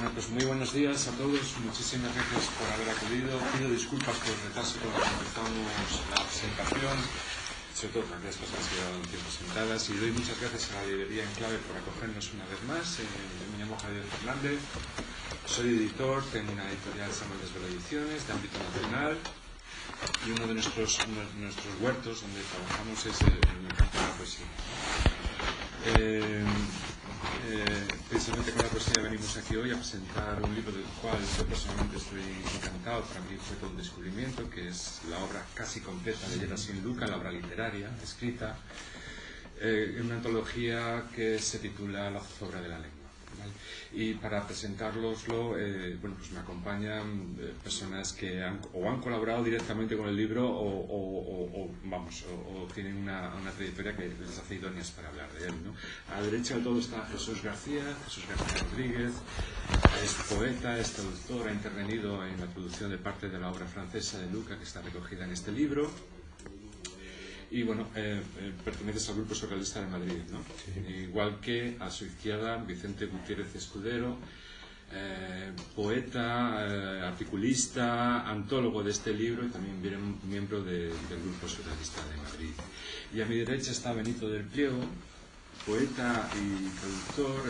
Bueno, pues muy buenos días a todos. Muchísimas gracias por haber acudido. Pido disculpas por el retraso con el que empezamos la presentación, sobre todo para aquellas personas que llevan tiempo sentadas. Y doy muchas gracias a la librería Enclave por acogernos una vez más. Me llamo Javier Fernández, soy editor, tengo una editorial que se llama Desvelo Ediciones, de ámbito nacional. Y uno de nuestros huertos donde trabajamos es el campo de la poesía. Precisamente con la poesía venimos aquí hoy a presentar un libro del cual yo personalmente estoy encantado. Para mí fue todo un descubrimiento, que es la obra casi completa de Gerasim Luca, la obra literaria escrita en una antología que se titula La zozobra de la lengua, ¿vale? Y para presentároslo, bueno, pues me acompañan personas que han colaborado directamente con el libro o tienen una trayectoria que les hace idóneas para hablar de él, ¿no? A la derecha del todo está Jesús García Rodríguez. Es poeta, es traductor, ha intervenido en la traducción de parte de la obra francesa de Luca, que está recogida en este libro. Y bueno, perteneces al Grupo Surrealista de Madrid, ¿no? Sí. Igual que a su izquierda Vicente Gutiérrez Escudero, poeta, articulista, antólogo de este libro y también miembro del Grupo Surrealista de Madrid. Y a mi derecha está Benito del Pliego, poeta y traductor.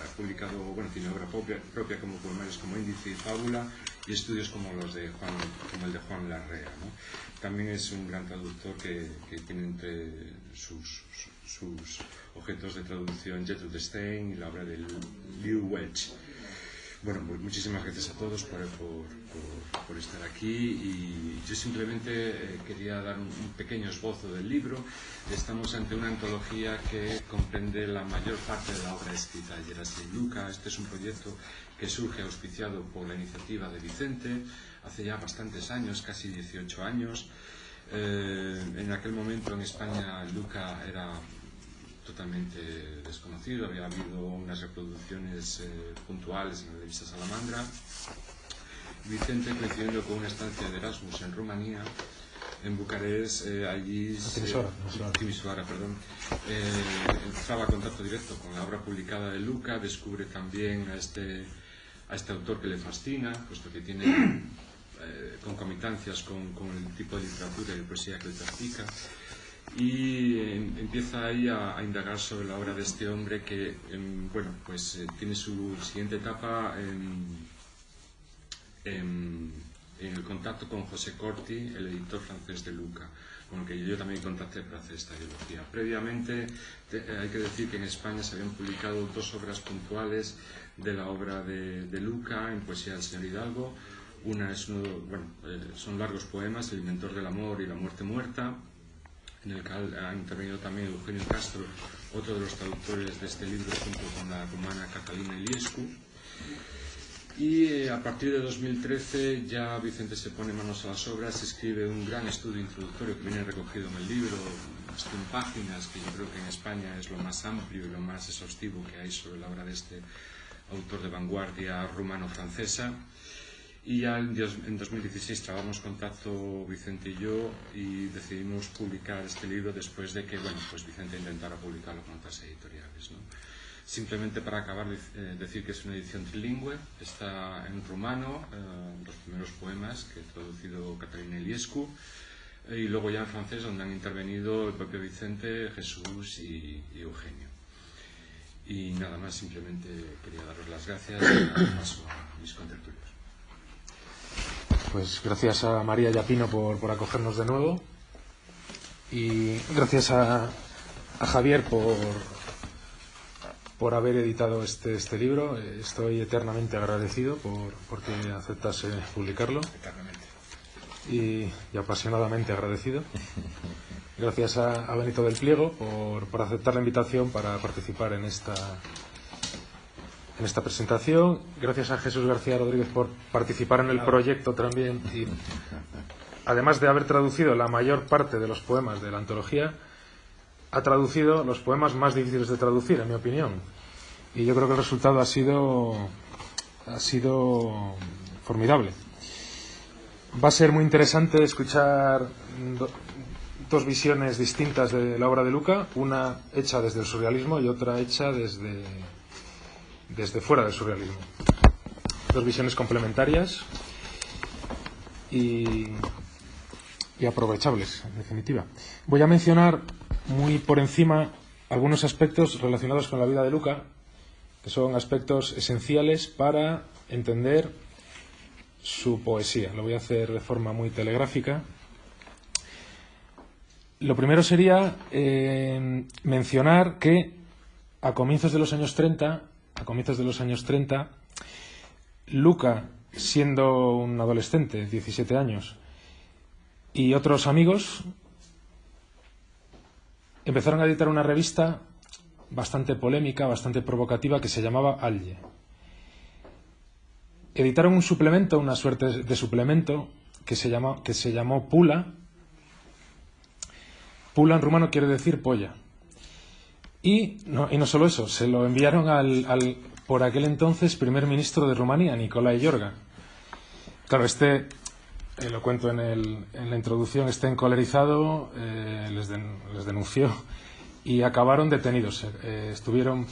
Ha publicado, bueno, tiene obra propia como poemarios como Índice y Fábula, y estudios como el de Juan Larrea, ¿no? También es un gran traductor que tiene entre sus objetos de traducción Gertrude Stein y la obra de Lew Wedge. Bueno, pues muchísimas gracias a todos por estar aquí, y yo simplemente quería dar un pequeño esbozo del libro. Estamos ante una antología que comprende la mayor parte de la obra escrita de Gerasim Luca. Este es un proyecto que surge auspiciado por la iniciativa de Vicente hace ya bastantes años, casi 18 años. En aquel momento en España Luca era totalmente desconocido, había habido unas reproducciones puntuales en la revista Salamandra. Vicente, coincidiendo con una estancia de Erasmus en Rumanía, en Bucarest, Timișoara, entraba en contacto directo con la obra publicada de Luca, descubre también a este autor que le fascina, puesto que tiene concomitancias con el tipo de literatura y de poesía que él practica. Y empieza ahí a indagar sobre la obra de este hombre que, bueno, pues tiene su siguiente etapa en el contacto con José Corti, el editor francés de Luca, con el que yo también contacté para hacer esta biografía. Previamente, hay que decir que en España se habían publicado dos obras puntuales de la obra de Luca en poesía del señor Hidalgo. Una es son largos poemas, El inventor del amor y La muerte muerta, en el que ha intervenido también Eugenio Castro, otro de los traductores de este libro, junto con la rumana Catalina Iliescu. Y a partir de 2013 ya Vicente se pone manos a las obras, escribe un gran estudio introductorio que viene recogido en el libro, 100 páginas, que yo creo que en España es lo más amplio y lo más exhaustivo que hay sobre la obra de este autor de vanguardia rumano-francesa. Y ya en 2016 trabamos contacto Vicente y yo, y decidimos publicar este libro después de que, bueno, pues Vicente intentara publicarlo con otras editoriales, ¿no? Simplemente para acabar, decir que es una edición trilingüe, está en rumano, los primeros poemas que ha traducido Catalina Iliescu, y luego ya en francés, donde han intervenido el propio Vicente, Jesús y Eugenio. Y nada más, simplemente quería daros las gracias y dar paso a mis contertulios. Pues gracias a María y a Pino por acogernos de nuevo, y gracias a Javier por haber editado este libro. Estoy eternamente agradecido porque aceptase publicarlo. Eternamente. Y apasionadamente agradecido. Gracias a Benito del Pliego por aceptar la invitación para participar en esta presentación. Gracias a Jesús García Rodríguez por participar en el proyecto también, y además de haber traducido la mayor parte de los poemas de la antología, ha traducido los poemas más difíciles de traducir, en mi opinión, y yo creo que el resultado ha sido formidable. Va a ser muy interesante escuchar dos visiones distintas de la obra de Luca, una hecha desde el surrealismo y otra hecha desde fuera del surrealismo. dos visiones complementarias y aprovechables, en definitiva. Voy a mencionar muy por encima algunos aspectos relacionados con la vida de Luca, que son aspectos esenciales para entender su poesía. Lo voy a hacer de forma muy telegráfica. Lo primero sería mencionar que a comienzos de los años 30, Luca, siendo un adolescente, 17 años, y otros amigos empezaron a editar una revista bastante polémica, bastante provocativa, que se llamaba Alge. Editaron un suplemento, una suerte de suplemento, que se llamó Pula. Pula en rumano quiere decir polla. Y no solo eso, se lo enviaron al por aquel entonces primer ministro de Rumanía, Nicolae Iorga. Claro, lo cuento en la introducción, encolerizado, les denunció y acabaron detenidos. Estuvieron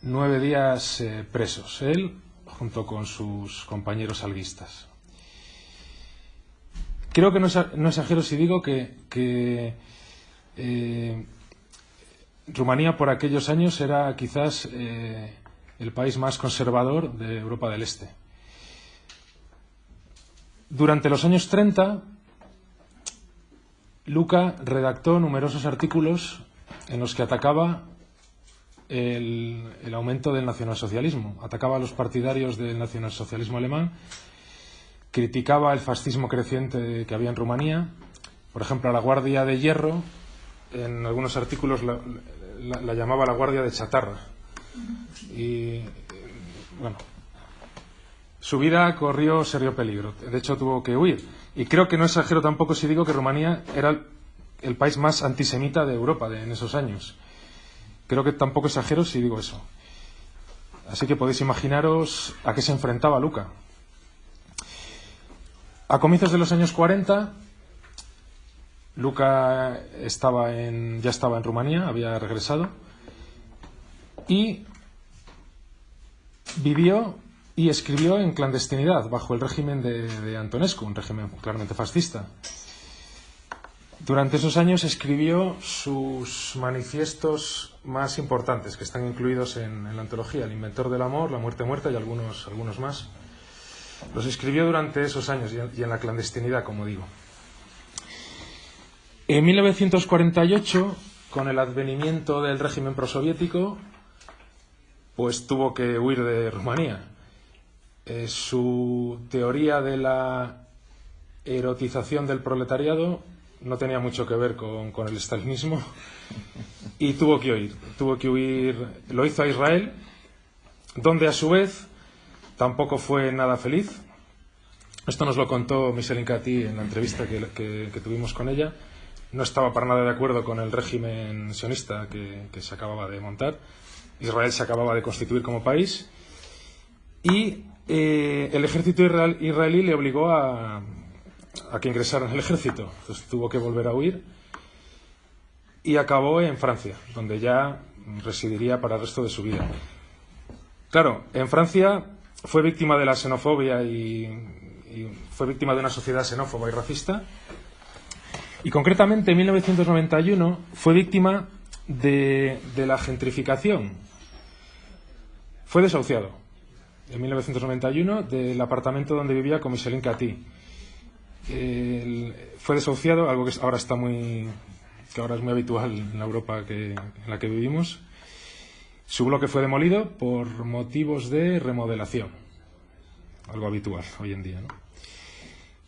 9 días presos, él junto con sus compañeros alguistas. Creo que no exagero si digo que Rumanía por aquellos años era quizás el país más conservador de Europa del Este. Durante los años 30, Luca redactó numerosos artículos en los que atacaba el aumento del nacionalsocialismo, atacaba a los partidarios del nacionalsocialismo alemán, criticaba el fascismo creciente que había en Rumanía, por ejemplo, a la Guardia de Hierro, en algunos artículos la llamaba la Guardia de Chatarra. Y bueno, su vida corrió serio peligro, de hecho tuvo que huir. Y creo que no exagero tampoco si digo que Rumanía era el país más antisemita de Europa en esos años. Creo que tampoco exagero si digo eso. Así que podéis imaginaros a qué se enfrentaba Luca. A comienzos de los años 40, Luca ya estaba en Rumanía, había regresado, y vivió y escribió en clandestinidad bajo el régimen de Antonescu, un régimen claramente fascista. Durante esos años escribió sus manifiestos más importantes, que están incluidos en la antología: El inventor del amor, La muerte muerta y algunos más. Los escribió durante esos años y en la clandestinidad, como digo. En 1948, con el advenimiento del régimen prosoviético, pues tuvo que huir de Rumanía. Su teoría de la erotización del proletariado no tenía mucho que ver con el stalinismo y tuvo que huir. Lo hizo a Israel, donde a su vez tampoco fue nada feliz. Esto nos lo contó Micheline Catí en la entrevista que tuvimos con ella. No estaba para nada de acuerdo con el régimen sionista que se acababa de montar. Israel se acababa de constituir como país y el ejército israelí le obligó a que ingresara en el ejército. Entonces tuvo que volver a huir y acabó en Francia, donde ya residiría para el resto de su vida. Claro, en Francia fue víctima de la xenofobia y fue víctima de una sociedad xenófoba y racista. Y concretamente en 1991 fue víctima de la gentrificación. Fue desahuciado en 1991 del apartamento donde vivía con Micheline Catí. Fue desahuciado, algo que ahora es muy habitual en la Europa en la que vivimos. Su bloque fue demolido por motivos de remodelación, algo habitual hoy en día, ¿no?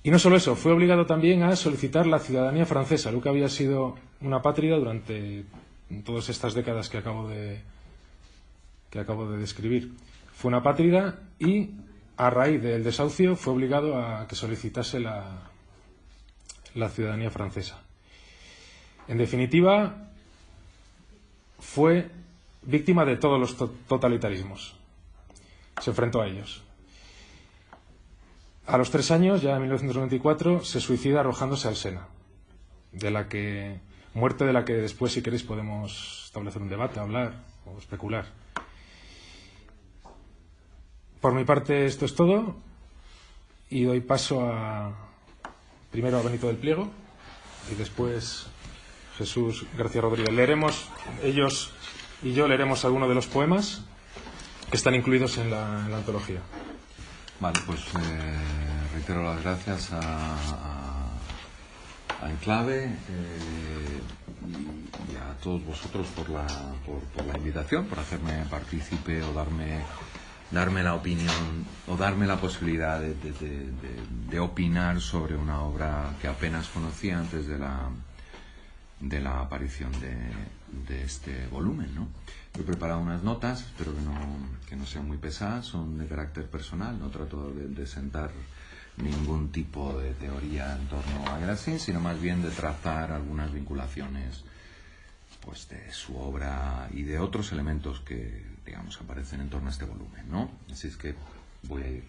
Y no solo eso, fue obligado también a solicitar la ciudadanía francesa. Luca había sido una apátrida durante todas estas décadas que acabo de describir. Fue una apátrida y a raíz del desahucio fue obligado a que solicitase la ciudadanía francesa. En definitiva, fue víctima de todos los totalitarismos. Se enfrentó a ellos. A los 3 años, ya en 1994, se suicida arrojándose al Sena, muerte de la que después, si queréis, podemos establecer un debate, hablar o especular. Por mi parte esto es todo y doy paso primero a Benito del Pliego y después Jesús García Rodríguez. Leeremos, ellos y yo leeremos algunos de los poemas que están incluidos en la antología. Vale, pues reitero las gracias a Enclave y a todos vosotros por la invitación, por hacerme partícipe o darme la opinión o darme la posibilidad de opinar sobre una obra que apenas conocía antes de la aparición de este volumen, ¿no? He preparado unas notas, espero que no sean muy pesadas, son de carácter personal, no trato de sentar ningún tipo de teoría en torno a Gracín, sino más bien de trazar algunas vinculaciones pues de su obra y de otros elementos que, digamos, aparecen en torno a este volumen, ¿no? Así es que voy a ir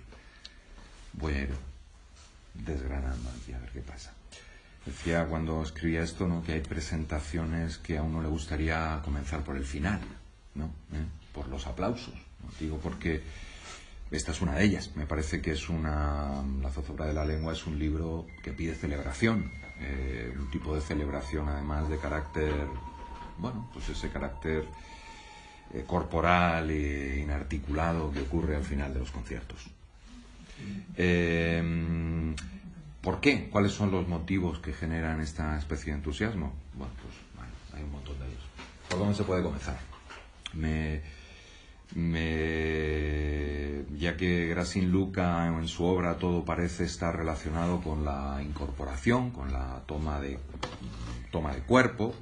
desgranando aquí a ver qué pasa. Decía cuando escribía esto, ¿no?, que hay presentaciones que a uno le gustaría comenzar por el final, ¿no? Por los aplausos, ¿no? Digo porque esta es una de ellas. Me parece que La zozobra de la lengua es un libro que pide celebración, un tipo de celebración además de carácter, bueno, pues ese carácter corporal e inarticulado que ocurre al final de los conciertos. ¿Por qué? ¿Cuáles son los motivos que generan esta especie de entusiasmo? Bueno, pues hay un montón de ellos. ¿Por dónde se puede comenzar? Ya que Gracín Luca en su obra todo parece estar relacionado con la incorporación, con la toma de cuerpo,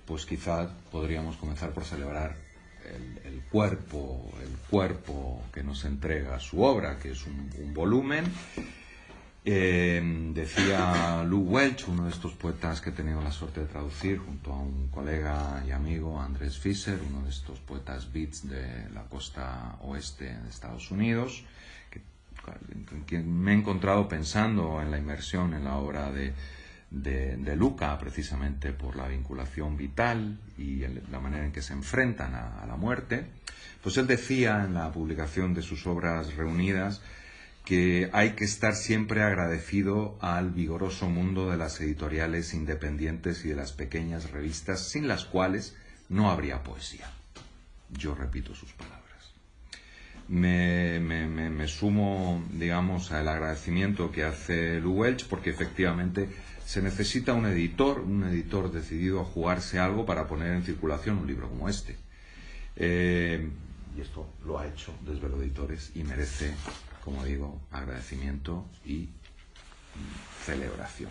pues quizás podríamos comenzar por celebrar el cuerpo que nos entrega su obra, que es un volumen. Decía Lew Welch, uno de estos poetas que he tenido la suerte de traducir junto a un colega y amigo, Andrés Fischer, uno de estos poetas beats de la costa oeste de Estados Unidos, con quien me he encontrado pensando en la inmersión en la obra de Luca, precisamente por la vinculación vital y la manera en que se enfrentan a la muerte. Pues él decía en la publicación de sus obras reunidas que hay que estar siempre agradecido al vigoroso mundo de las editoriales independientes y de las pequeñas revistas, sin las cuales no habría poesía. Yo repito sus palabras. Me sumo, digamos, al agradecimiento que hace Lew Welch, porque efectivamente se necesita un editor decidido a jugarse algo para poner en circulación un libro como este. Y esto lo ha hecho Desvelo Editores y merece, como digo, agradecimiento y celebración.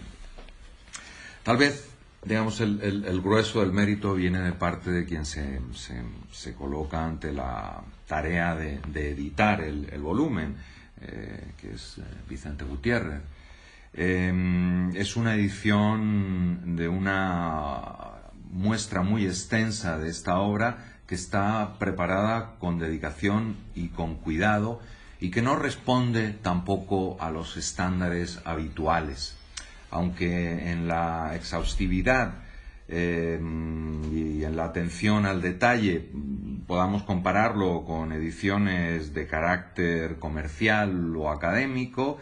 Tal vez, digamos, el grueso del mérito viene de parte de quien se coloca ante la tarea de editar el volumen, que es Vicente Gutiérrez. Es una edición de una muestra muy extensa de esta obra que está preparada con dedicación y con cuidado, y que no responde tampoco a los estándares habituales, aunque en la exhaustividad y en la atención al detalle podamos compararlo con ediciones de carácter comercial o académico.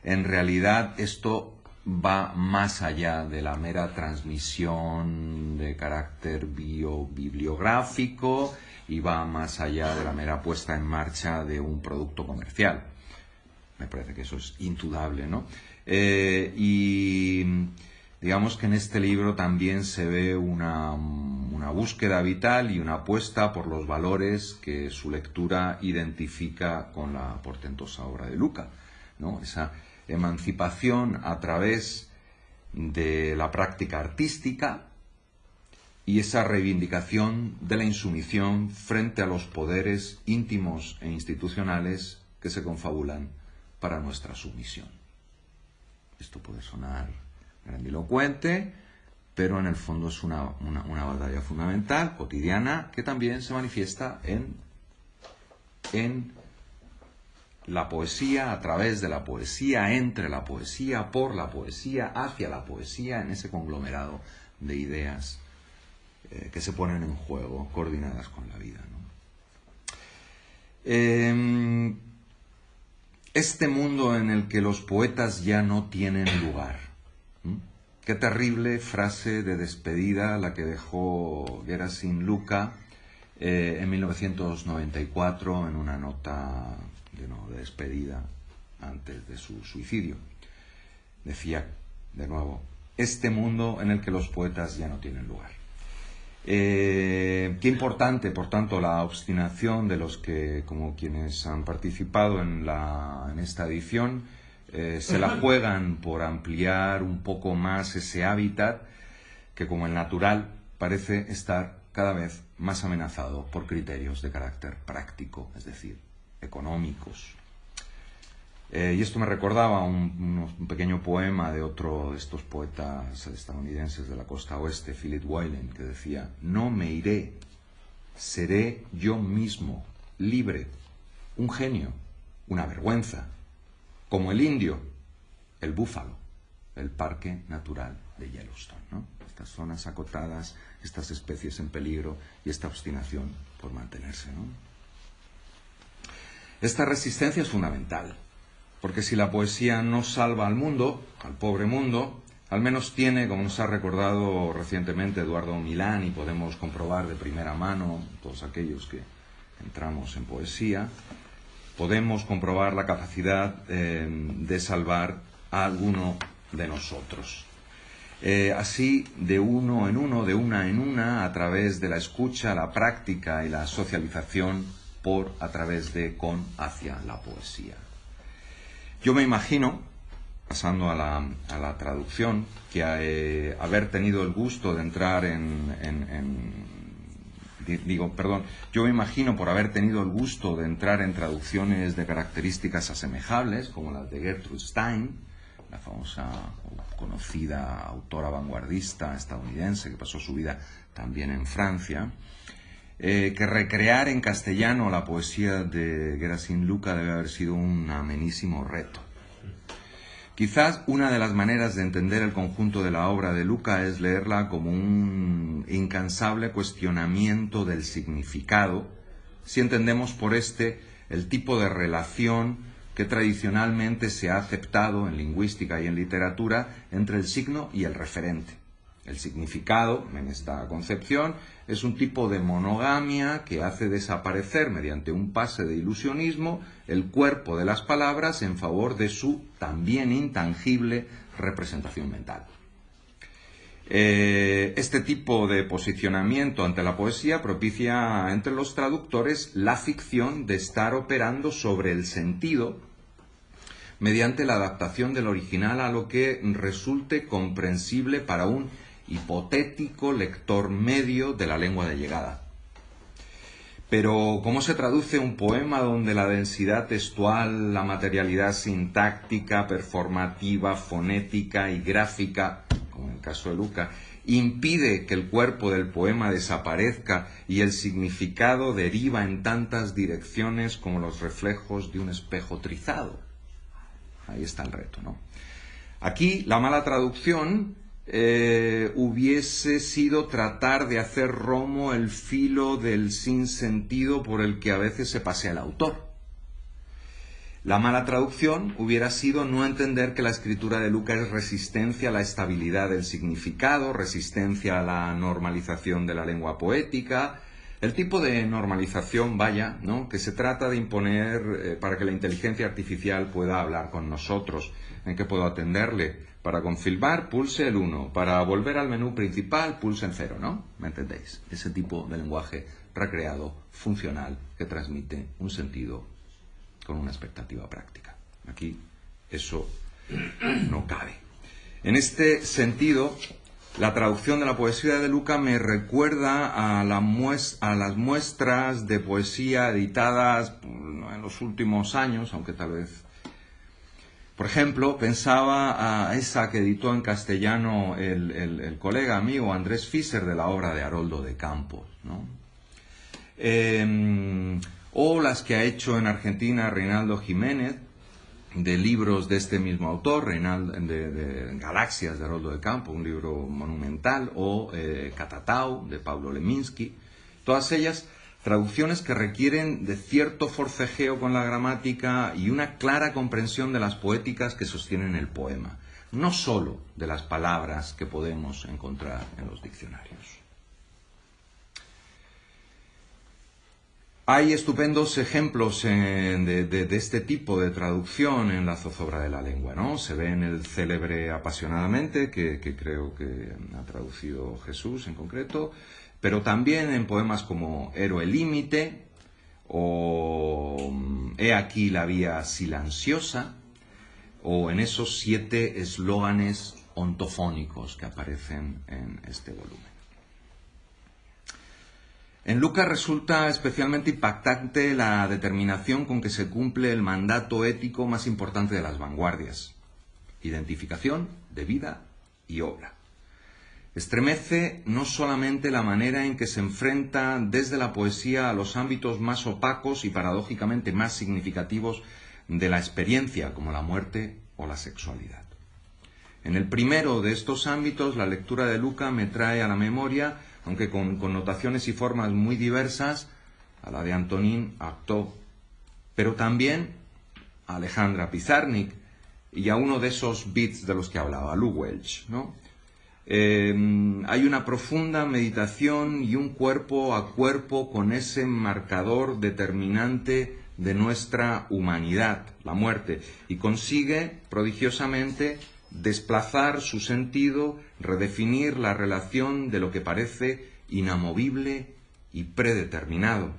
En realidad esto va más allá de la mera transmisión de carácter bibliográfico y va más allá de la mera puesta en marcha de un producto comercial. Me parece que eso es indudable, ¿no? Y digamos que en este libro también se ve una búsqueda vital y una apuesta por los valores que su lectura identifica con la portentosa obra de Luca, ¿no? Esa emancipación a través de la práctica artística y esa reivindicación de la insumisión frente a los poderes íntimos e institucionales que se confabulan para nuestra sumisión. Esto puede sonar grandilocuente, pero en el fondo es una batalla fundamental, cotidiana, que también se manifiesta en la poesía, a través de la poesía, entre la poesía, por la poesía, hacia la poesía, en ese conglomerado de ideas que se ponen en juego, coordinadas con la vida, ¿no? este mundo en el que los poetas ya no tienen lugar. Qué terrible frase de despedida la que dejó Gerasim Luca en 1994 en una nota de despedida antes de su suicidio. Decía, de nuevo, este mundo en el que los poetas ya no tienen lugar. Qué importante, por tanto, la obstinación de los que, como quienes han participado en esta edición, se la juegan por ampliar un poco más ese hábitat que, como el natural, parece estar cada vez más amenazado por criterios de carácter práctico, es decir, económicos. Y esto me recordaba un pequeño poema de otro de estos poetas estadounidenses de la costa oeste, Philip Whalen, que decía: no me iré, seré yo mismo, libre, un genio, una vergüenza, como el indio, el búfalo, el parque natural de Yellowstone, ¿no? Estas zonas acotadas, estas especies en peligro y esta obstinación por mantenerse, ¿no? Esta resistencia es fundamental, porque si la poesía no salva al mundo, al pobre mundo, al menos tiene, como nos ha recordado recientemente Eduardo Milán, y podemos comprobar de primera mano, todos aquellos que entramos en poesía, podemos comprobar la capacidad de salvar a alguno de nosotros. Así, de uno en uno, de una en una, a través de la escucha, la práctica y la socialización a través de, hacia la poesía. Yo me imagino, pasando a la traducción, que haber tenido el gusto de entrar yo me imagino, por haber tenido el gusto de entrar en traducciones de características asemejables, como las de Gertrude Stein, la famosa o conocida autora vanguardista estadounidense que pasó su vida también en Francia, que recrear en castellano la poesía de Gerasim Luca debe haber sido un amenísimo reto. Quizás una de las maneras de entender el conjunto de la obra de Luca es leerla como un incansable cuestionamiento del significado, si entendemos por el tipo de relación que tradicionalmente se ha aceptado en lingüística y en literatura entre el signo y el referente. El significado, en esta concepción, es un tipo de monogamia que hace desaparecer mediante un pase de ilusionismo el cuerpo de las palabras en favor de su también intangible representación mental. Este tipo de posicionamiento ante la poesía propicia entre los traductores la ficción de estar operando sobre el sentido mediante la adaptación del original a lo que resulte comprensible para un hipotético lector medio de la lengua de llegada. Pero, ¿cómo se traduce un poema donde la densidad textual, la materialidad sintáctica, performativa, fonética y gráfica, como en el caso de Luca, impide que el cuerpo del poema desaparezca y el significado deriva en tantas direcciones como los reflejos de un espejo trizado? Ahí está el reto, ¿no? Aquí la mala traducción hubiese sido tratar de hacer romo el filo del sinsentido por el que a veces se pasea el autor. La mala traducción hubiera sido no entender que la escritura de Luca es resistencia a la estabilidad del significado, resistencia a la normalización de la lengua poética, el tipo de normalización, ¿no?, que se trata de imponer para que la inteligencia artificial pueda hablar con nosotros. ¿En qué puedo atenderle? Para confirmar, pulse el 1. Para volver al menú principal, pulse el 0, ¿no? ¿Me entendéis? Ese tipo de lenguaje recreado, funcional, que transmite un sentido con una expectativa práctica. Aquí eso no cabe. En este sentido, la traducción de la poesía de Luca me recuerda a las muestras de poesía editadas en los últimos años, aunque tal vez... Por ejemplo, pensaba a esa que editó en castellano el colega amigo Andrés Fischer de la obra de Haroldo de Campos, ¿no? O las que ha hecho en Argentina Reinaldo Jiménez, de libros de este mismo autor, de Galaxias de Haroldo de Campos, un libro monumental, o Catatau de Pablo Leminski. Todas ellas traducciones que requieren de cierto forcejeo con la gramática y una clara comprensión de las poéticas que sostienen el poema, no sólo de las palabras que podemos encontrar en los diccionarios. Hay estupendos ejemplos de este tipo de traducción en la zozobra de la lengua, ¿no? Se ve en el célebre Apasionadamente, que creo que ha traducido Jesús en concreto, pero también en poemas como Héroe límite o He aquí la vía silenciosa, o en esos 7 eslóganes ontofónicos que aparecen en este volumen. En Lucas resulta especialmente impactante la determinación con que se cumple el mandato ético más importante de las vanguardias: identificación de vida y obra. Estremece no solamente la manera en que se enfrenta desde la poesía a los ámbitos más opacos y paradójicamente más significativos de la experiencia, como la muerte o la sexualidad. En el primero de estos ámbitos, la lectura de Luca me trae a la memoria, aunque con connotaciones y formas muy diversas, a la de Antonín Artaud, pero también a Alejandra Pizarnik y a uno de esos beats de los que hablaba, Lew Welch, ¿no? Hay una profunda meditación y un cuerpo a cuerpo con ese marcador determinante de nuestra humanidad, la muerte, y consigue prodigiosamente desplazar su sentido, redefinir la relación de lo que parece inamovible y predeterminado.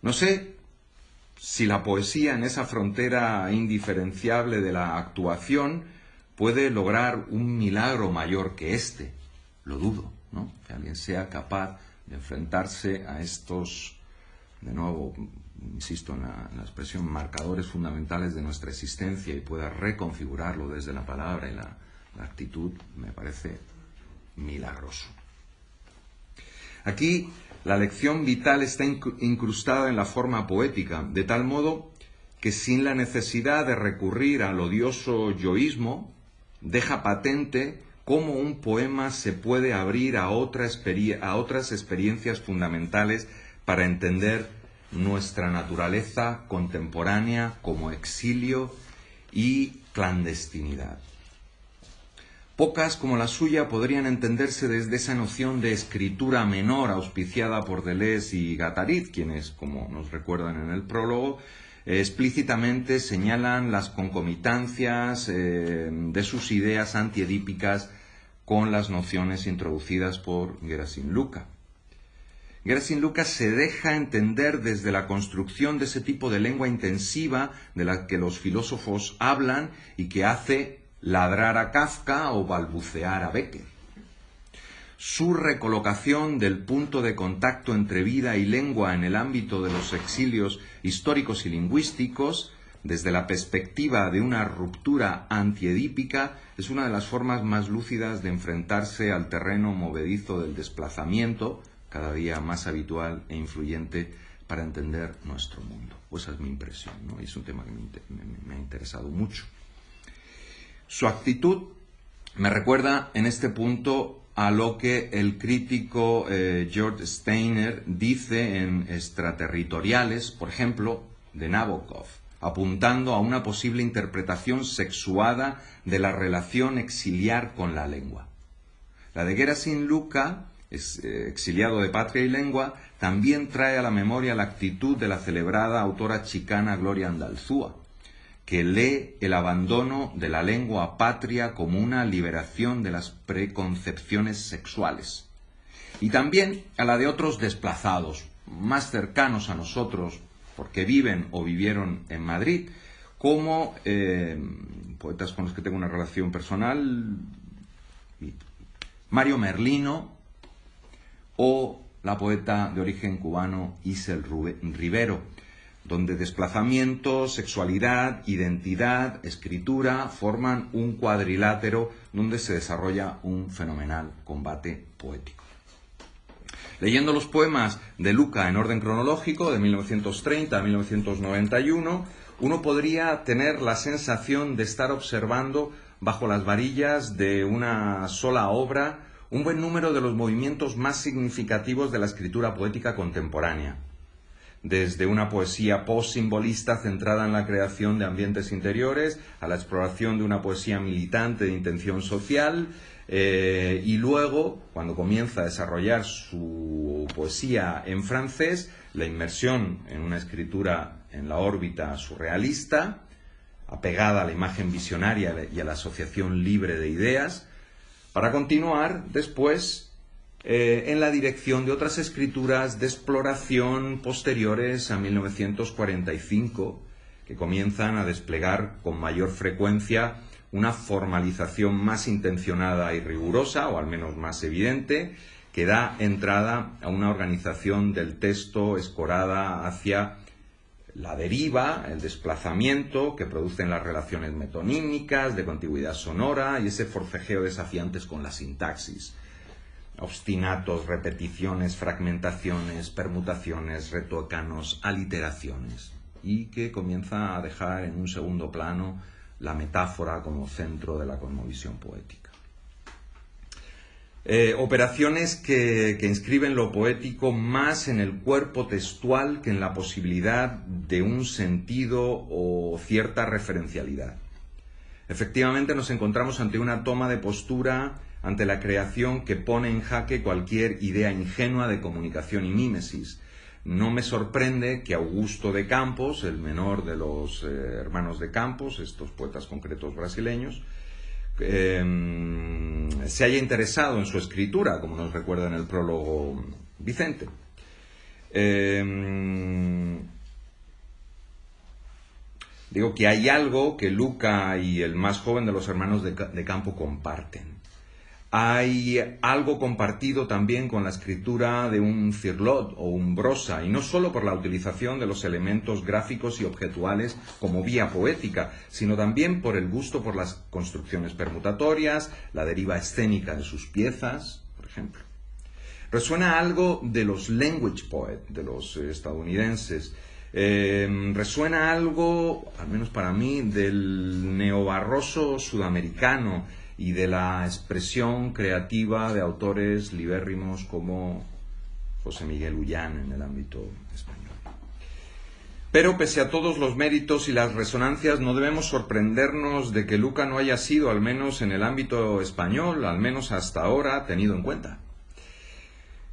No sé si la poesía en esa frontera indiferenciable de la actuación puede lograr un milagro mayor que este. Lo dudo, ¿no? Que alguien sea capaz de enfrentarse a estos, de nuevo, insisto en la expresión, marcadores fundamentales de nuestra existencia y pueda reconfigurarlo desde la palabra y la actitud, me parece milagroso. Aquí la lección vital está incrustada en la forma poética, de tal modo que sin la necesidad de recurrir al odioso yoísmo, deja patente cómo un poema se puede abrir a otras experiencias fundamentales para entender nuestra naturaleza contemporánea como exilio y clandestinidad. Pocas como la suya podrían entenderse desde esa noción de escritura menor auspiciada por Deleuze y Guattari, quienes, como nos recuerdan en el prólogo, explícitamente señalan las concomitancias de sus ideas antiedípicas con las nociones introducidas por Gerasim Luca. Gerasim Luca se deja entender desde la construcción de ese tipo de lengua intensiva de la que los filósofos hablan y que hace ladrar a Kafka o balbucear a Becker. Su recolocación del punto de contacto entre vida y lengua en el ámbito de los exilios históricos y lingüísticos, desde la perspectiva de una ruptura antiedípica, es una de las formas más lúcidas de enfrentarse al terreno movedizo del desplazamiento, cada día más habitual e influyente para entender nuestro mundo. Pues esa es mi impresión, ¿no? Y es un tema que me ha interesado mucho. Su actitud me recuerda en este punto a lo que el crítico George Steiner dice en Extraterritoriales, por ejemplo, de Nabokov, apuntando a una posible interpretación sexuada de la relación exiliar con la lengua. La de Gerasim Luca, exiliado de patria y lengua, también trae a la memoria la actitud de la celebrada autora chicana Gloria Andalzúa, que lee el abandono de la lengua patria como una liberación de las preconcepciones sexuales. Y también a la de otros desplazados, más cercanos a nosotros, porque viven o vivieron en Madrid, como poetas con los que tengo una relación personal, Mario Merlino o la poeta de origen cubano Isel Rivero, donde desplazamiento, sexualidad, identidad, escritura forman un cuadrilátero donde se desarrolla un fenomenal combate poético. Leyendo los poemas de Luca en orden cronológico, de 1930 a 1991, uno podría tener la sensación de estar observando bajo las varillas de una sola obra un buen número de los movimientos más significativos de la escritura poética contemporánea, desde una poesía post-simbolista centrada en la creación de ambientes interiores, a la exploración de una poesía militante de intención social, y luego, cuando comienza a desarrollar su poesía en francés, la inmersión en una escritura en la órbita surrealista, apegada a la imagen visionaria y a la asociación libre de ideas, para continuar después en la dirección de otras escrituras de exploración posteriores a 1945, que comienzan a desplegar con mayor frecuencia una formalización más intencionada y rigurosa, o al menos más evidente, que da entrada a una organización del texto escorada hacia la deriva, el desplazamiento que producen las relaciones metonímicas, de contigüidad sonora y ese forcejeo desafiantes con la sintaxis. Obstinatos, repeticiones, fragmentaciones, permutaciones, retocanos, aliteraciones, y que comienza a dejar en un segundo plano la metáfora como centro de la cosmovisión poética. Operaciones que inscriben lo poético más en el cuerpo textual que en la posibilidad de un sentido o cierta referencialidad. Efectivamente, nos encontramos ante una toma de postura ante la creación que pone en jaque cualquier idea ingenua de comunicación y mímesis. No me sorprende que Augusto de Campos, el menor de los hermanos de Campos, estos poetas concretos brasileños, se haya interesado en su escritura, como nos recuerda en el prólogo Vicente. Digo que hay algo que Luca y el más joven de los hermanos de Campo comparten. Hay algo compartido también con la escritura de un Cirlot o un Brosa, y no solo por la utilización de los elementos gráficos y objetuales como vía poética, sino también por el gusto por las construcciones permutatorias, la deriva escénica de sus piezas, por ejemplo. Resuena algo de los language poet, de los estadounidenses. Resuena algo, al menos para mí, del neobarroso sudamericano y de la expresión creativa de autores libérrimos como José Miguel Ullán en el ámbito español. Pero pese a todos los méritos y las resonancias, no debemos sorprendernos de que Luca no haya sido, al menos en el ámbito español, al menos hasta ahora, tenido en cuenta.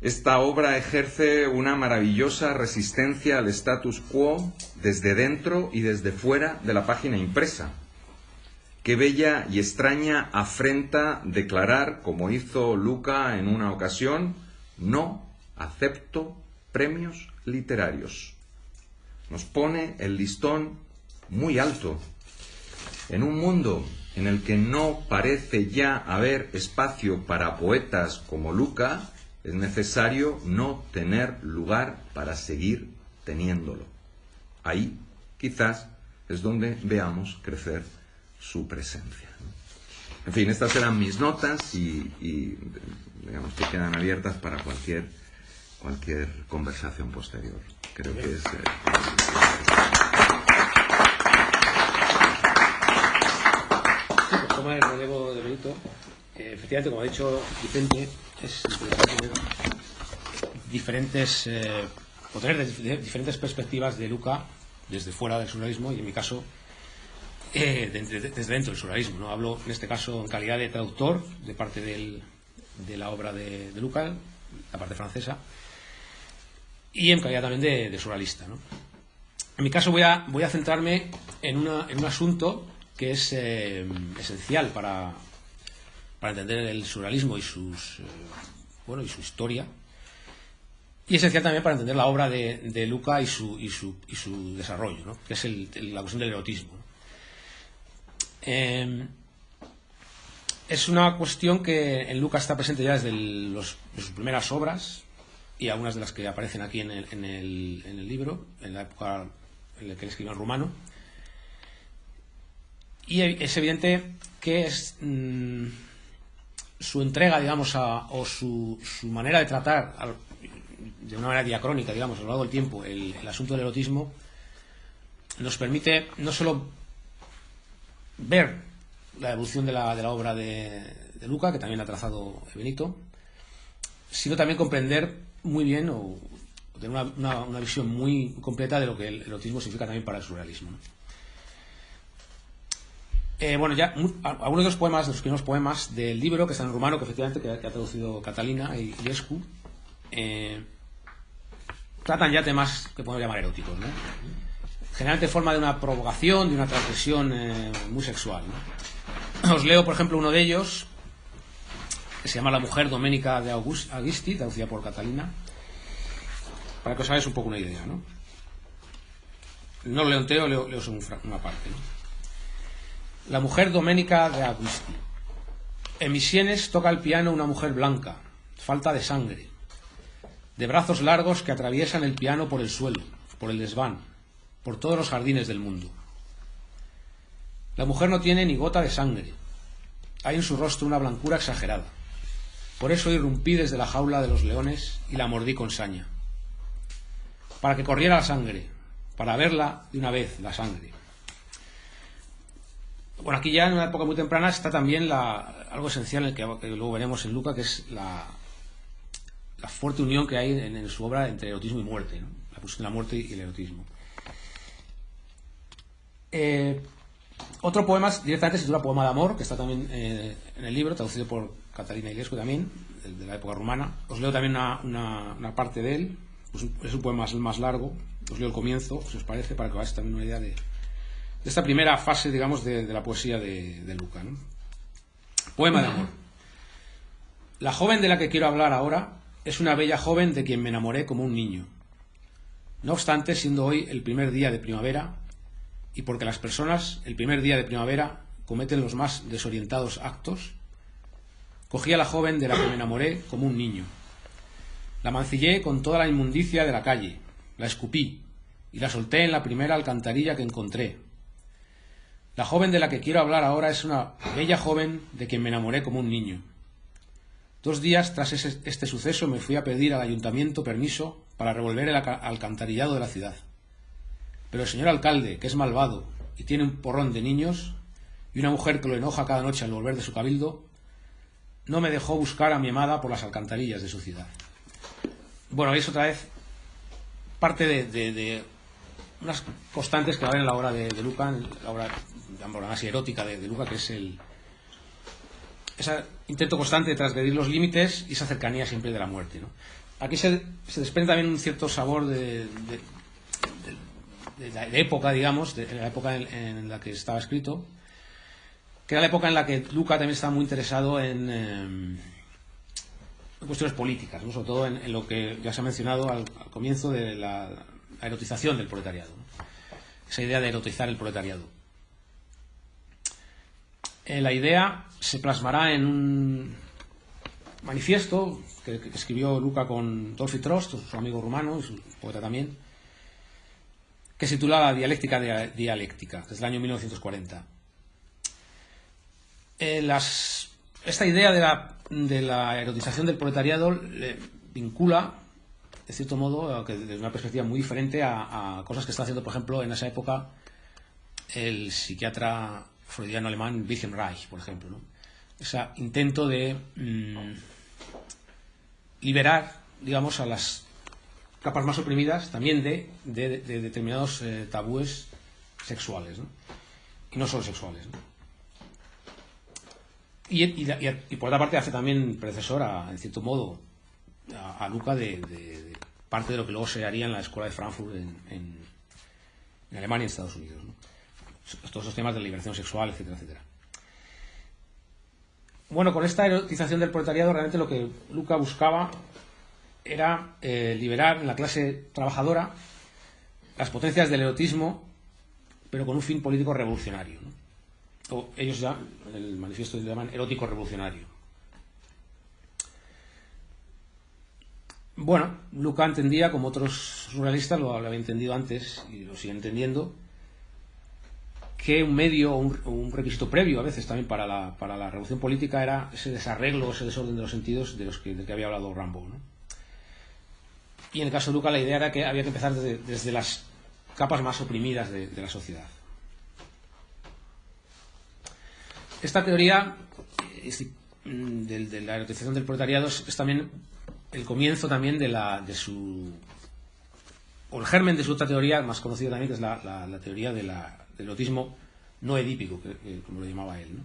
Esta obra ejerce una maravillosa resistencia al status quo desde dentro y desde fuera de la página impresa. Qué bella y extraña afrenta declarar, como hizo Luca en una ocasión, no acepto premios literarios. Nos pone el listón muy alto. En un mundo en el que no parece ya haber espacio para poetas como Luca, es necesario no tener lugar para seguir teniéndolo. Ahí, quizás, es donde veamos crecer su presencia. En fin, estas eran mis notas y digamos que quedan abiertas para cualquier conversación posterior. Creo que es... Toma el relevo de Benito. Efectivamente, como ha dicho Vicente, es tener diferentes perspectivas de Luca desde fuera del surrealismo y, en mi caso, desde dentro del surrealismo, ¿no? Hablo en este caso en calidad de traductor de parte de la obra de Luca, la parte francesa, y en calidad también de surrealista, ¿no? En mi caso voy a centrarme en un asunto que es esencial para entender el surrealismo y su historia, y esencial también para entender la obra de Luca y su desarrollo, ¿no? Que es la cuestión del erotismo, ¿no? Es una cuestión que en Luca está presente ya desde sus primeras obras, y algunas de las que aparecen aquí en el libro, en la época en la que él escribió en rumano. Y es evidente que es su entrega, digamos, o su manera de tratar de una manera diacrónica, digamos, a lo largo del tiempo el asunto del erotismo, nos permite no solo ver la evolución de la obra de Luca, que también ha trazado Benito, sino también comprender muy bien o tener una visión muy completa de lo que el erotismo significa también para el surrealismo, ¿no? Bueno, ya algunos de los poemas, de los primeros poemas del libro, que están en rumano, que efectivamente que ha traducido Catalina y Escu, tratan ya temas que podemos llamar eróticos, ¿no? Generalmente en forma de una provocación, de una transgresión muy sexual, ¿no? Os leo, por ejemplo, uno de ellos, que se llama La mujer doménica de Augusti, traducida por Catalina, para que os hagáis un poco una idea, ¿no? No lo leo entero, leo una parte, ¿no? La mujer doménica de Augusti. En mis sienes toca el piano una mujer blanca, falta de sangre, de brazos largos que atraviesan el piano por el suelo, por el desván, por todos los jardines del mundo. La mujer no tiene ni gota de sangre. Hay en su rostro una blancura exagerada. Por eso irrumpí desde la jaula de los leones y la mordí con saña. Para que corriera la sangre, para verla de una vez, la sangre. Bueno, aquí ya en una época muy temprana está también algo esencial en el que luego veremos en Luca, que es la fuerte unión que hay en su obra entre erotismo y muerte, ¿no? La pulsión de la muerte y el erotismo. Otro poema directamente se titula Poema de amor, que está también en el libro, traducido por Catalina Iliescu también, de la época rumana. Os leo también una parte de él, pues es un poema más largo. Os leo el comienzo, si os parece, para que os hagáis también una idea de esta primera fase, digamos, de la poesía de Luca, ¿no? Poema de amor. La joven de la que quiero hablar ahora es una bella joven de quien me enamoré como un niño. No obstante, siendo hoy el primer día de primavera, y porque las personas el primer día de primavera cometen los más desorientados actos, cogí a la joven de la que me enamoré como un niño. La mancillé con toda la inmundicia de la calle, la escupí y la solté en la primera alcantarilla que encontré. La joven de la que quiero hablar ahora es una bella joven de quien me enamoré como un niño. 2 días tras este suceso me fui a pedir al ayuntamiento permiso para revolver el alcantarillado de la ciudad. Pero el señor alcalde, que es malvado y tiene un porrón de niños y una mujer que lo enoja cada noche al volver de su cabildo, no me dejó buscar a mi amada por las alcantarillas de su ciudad. Bueno, es otra vez parte de unas constantes que va a haber en la obra de Luca, en la obra así erótica de Luca, que es ese intento constante de transgredir los límites y esa cercanía siempre de la muerte, ¿no? Aquí se desprende también un cierto sabor de la época, digamos, de la época en la que estaba escrito, que era la época en la que Luca también estaba muy interesado en cuestiones políticas, ¿no? Sobre todo en lo que ya se ha mencionado al comienzo de la erotización del proletariado, ¿no? Esa idea de erotizar el proletariado. La idea se plasmará en un manifiesto que escribió Luca con Dolphy Trost, su amigo rumano, su poeta también, que se titula La dialéctica dialéctica, desde el año 1940. Esta idea de la erotización del proletariado le vincula, de cierto modo, desde una perspectiva muy diferente a cosas que está haciendo, por ejemplo, en esa época el psiquiatra freudiano alemán Wilhelm Reich, por ejemplo, ¿no? Ese intento de liberar, digamos, a las capas más oprimidas también de determinados tabúes sexuales, ¿no? Y no solo sexuales, ¿no? Y por otra parte hace también predecesor, en cierto modo, a Luca de parte de lo que luego se haría en la escuela de Frankfurt en Alemania y en Estados Unidos, ¿no? Todos esos temas de liberación sexual, etcétera, etcétera. Bueno, con esta erotización del proletariado, realmente lo que Luca buscaba era liberar en la clase trabajadora las potencias del erotismo, pero con un fin político revolucionario, ¿no? O ellos ya, en el manifiesto, le llaman erótico revolucionario. Bueno, Luca entendía, como otros surrealistas lo había entendido antes y lo siguen entendiendo, que un medio o un requisito previo a veces también para la revolución política era ese desarreglo, ese desorden de los sentidos del que había hablado Rimbaud, ¿no? Y en el caso de Luca la idea era que había que empezar desde las capas más oprimidas de la sociedad. Esta teoría de la erotización del proletariado es también el comienzo también de o el germen de su otra teoría, más conocida también, que es la teoría del erotismo no edípico, como lo llamaba él, ¿no?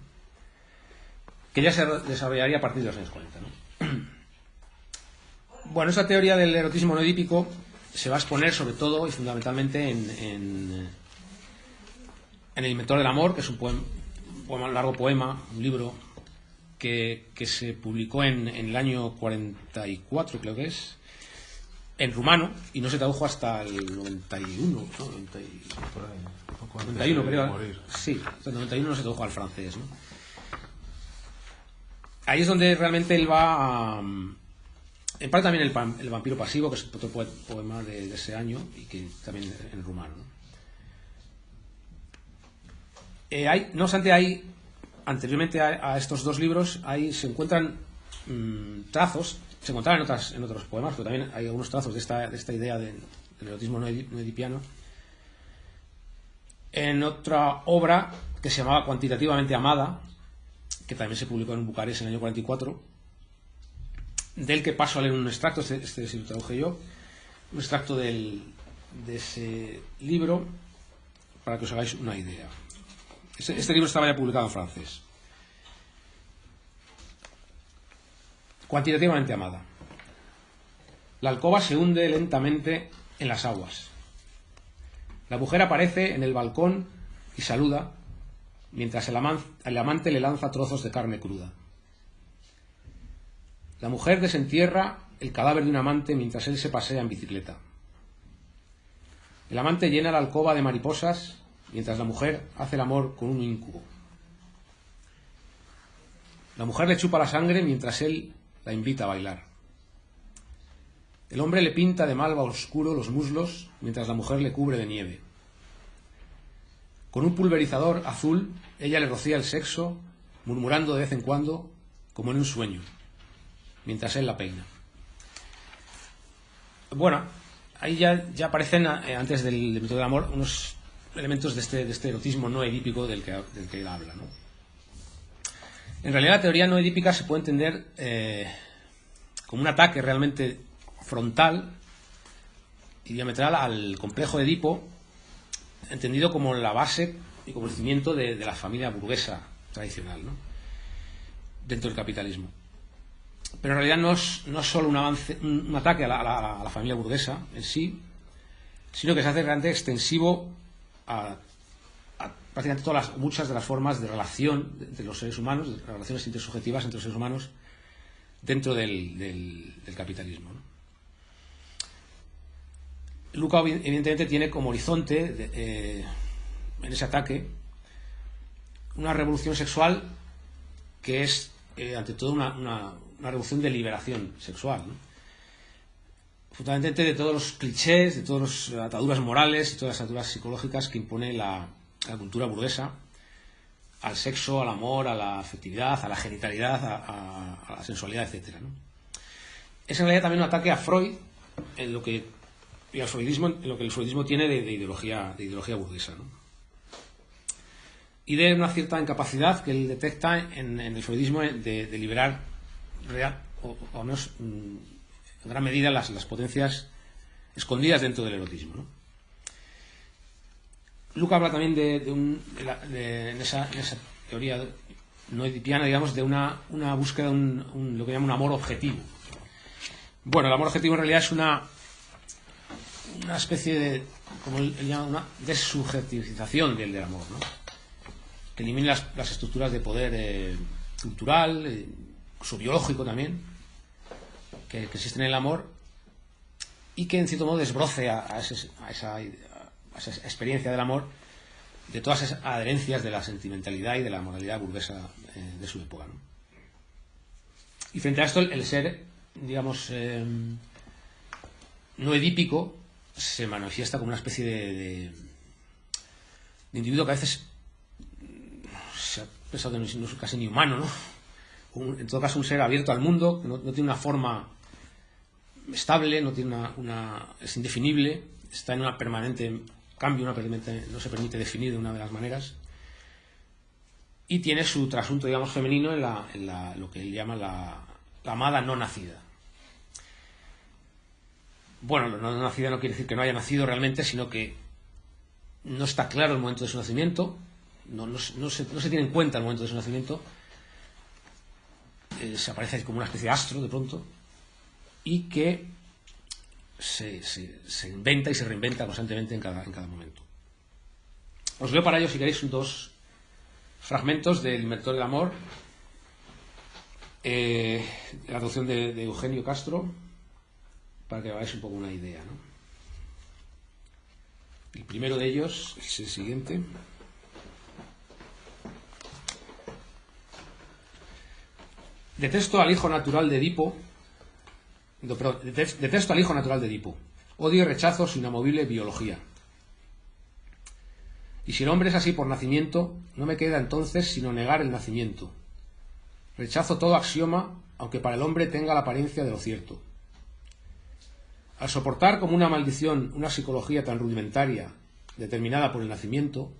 Que ya se desarrollaría a partir de los años 40, ¿no? Bueno, esa teoría del erotismo no edípico se va a exponer sobre todo y fundamentalmente en El inventor del amor, que es un largo poema, un libro que se publicó en el año 44, creo que es, en rumano, y no se tradujo hasta el 91, ¿no? 91, creo. Sí, hasta el 91 no se tradujo al francés, ¿no? Ahí es donde realmente él va a... En parte también el vampiro pasivo, que es otro poema de ese año, y que también en rumano, ¿no? No obstante, anteriormente a estos dos libros, se encuentran trazos, se encontraban en otros poemas, pero también hay algunos trazos de esta idea del erotismo no edipiano, en otra obra que se llamaba Cuantitativamente amada, que también se publicó en Bucarest en el año 44, del que paso a leer un extracto, este sí lo traduje yo, un extracto de ese libro, para que os hagáis una idea. Este libro estaba ya publicado en francés. Cuantitativamente amada. La alcoba se hunde lentamente en las aguas. La mujer aparece en el balcón y saluda, mientras el amante le lanza trozos de carne cruda. La mujer desentierra el cadáver de un amante mientras él se pasea en bicicleta. El amante llena la alcoba de mariposas mientras la mujer hace el amor con un incubo. La mujer le chupa la sangre mientras él la invita a bailar. El hombre le pinta de malva oscuro los muslos mientras la mujer le cubre de nieve. Con un pulverizador azul, ella le rocía el sexo, murmurando de vez en cuando, como en un sueño, mientras él la peina. Bueno, ahí ya aparecen, antes del método del amor, unos elementos de este erotismo no edípico del que él habla, ¿no? En realidad, la teoría no edípica se puede entender como un ataque realmente frontal y diametral al complejo de Edipo, entendido como la base y como el cimiento de la familia burguesa tradicional, ¿no? Dentro del capitalismo. Pero en realidad no es solo un ataque a la familia burguesa en sí, sino que se hace realmente extensivo a prácticamente muchas de las formas de relación entre los seres humanos, de relaciones intersubjetivas entre los seres humanos dentro del capitalismo, ¿no? Luca evidentemente tiene como horizonte en ese ataque una revolución sexual que es ante todo una revolución de liberación sexual, ¿no? Fundamentalmente de todos los clichés, de todas las ataduras morales y todas las ataduras psicológicas que impone la cultura burguesa al sexo, al amor, a la afectividad, a la genitalidad, a la sensualidad, etc., ¿no? Es en realidad también un ataque a Freud en lo que el freudismo tiene de ideología burguesa, ¿no? Y de una cierta incapacidad que él detecta en el freudismo de liberar o al menos en gran medida las potencias escondidas dentro del erotismo, ¿no? Luca habla también en esa teoría no edipiana, digamos, de una búsqueda de lo que llama un amor objetivo. Bueno, el amor objetivo en realidad es una especie de, como él llama, una desubjetivización del amor, ¿no? Que elimina las estructuras de poder cultural, biológico también, que existen en el amor, y que en cierto modo desbroce a esa experiencia del amor de todas esas adherencias de la sentimentalidad y de la moralidad burguesa de su época, ¿no? Y frente a esto, el ser, digamos, no edípico se manifiesta como una especie de individuo que a veces se ha pensado que no es casi ni humano, ¿no? En todo caso, un ser abierto al mundo, no tiene una forma estable, no tiene es indefinible, está en una permanente cambio, no se permite definir de una de las maneras, y tiene su trasunto, digamos, femenino en lo que él llama la amada no nacida. bueno, no nacida no quiere decir que no haya nacido realmente, sino que no está claro el momento de su nacimiento, no se tiene en cuenta el momento de su nacimiento, se aparece como una especie de astro de pronto, y que se inventa y se reinventa constantemente en cada momento. Os leo para ello, si queréis, 2 fragmentos del Inventor del Amor, la traducción de Eugenio Castro, para que hagáis un poco una idea, ¿no? El primero de ellos es el siguiente. Detesto al hijo natural de Edipo. Detesto al hijo natural de Edipo. Odio y rechazo su inamovible biología. Y si el hombre es así por nacimiento, no me queda entonces sino negar el nacimiento. Rechazo todo axioma, aunque para el hombre tenga la apariencia de lo cierto. Al soportar como una maldición una psicología tan rudimentaria, determinada por el nacimiento,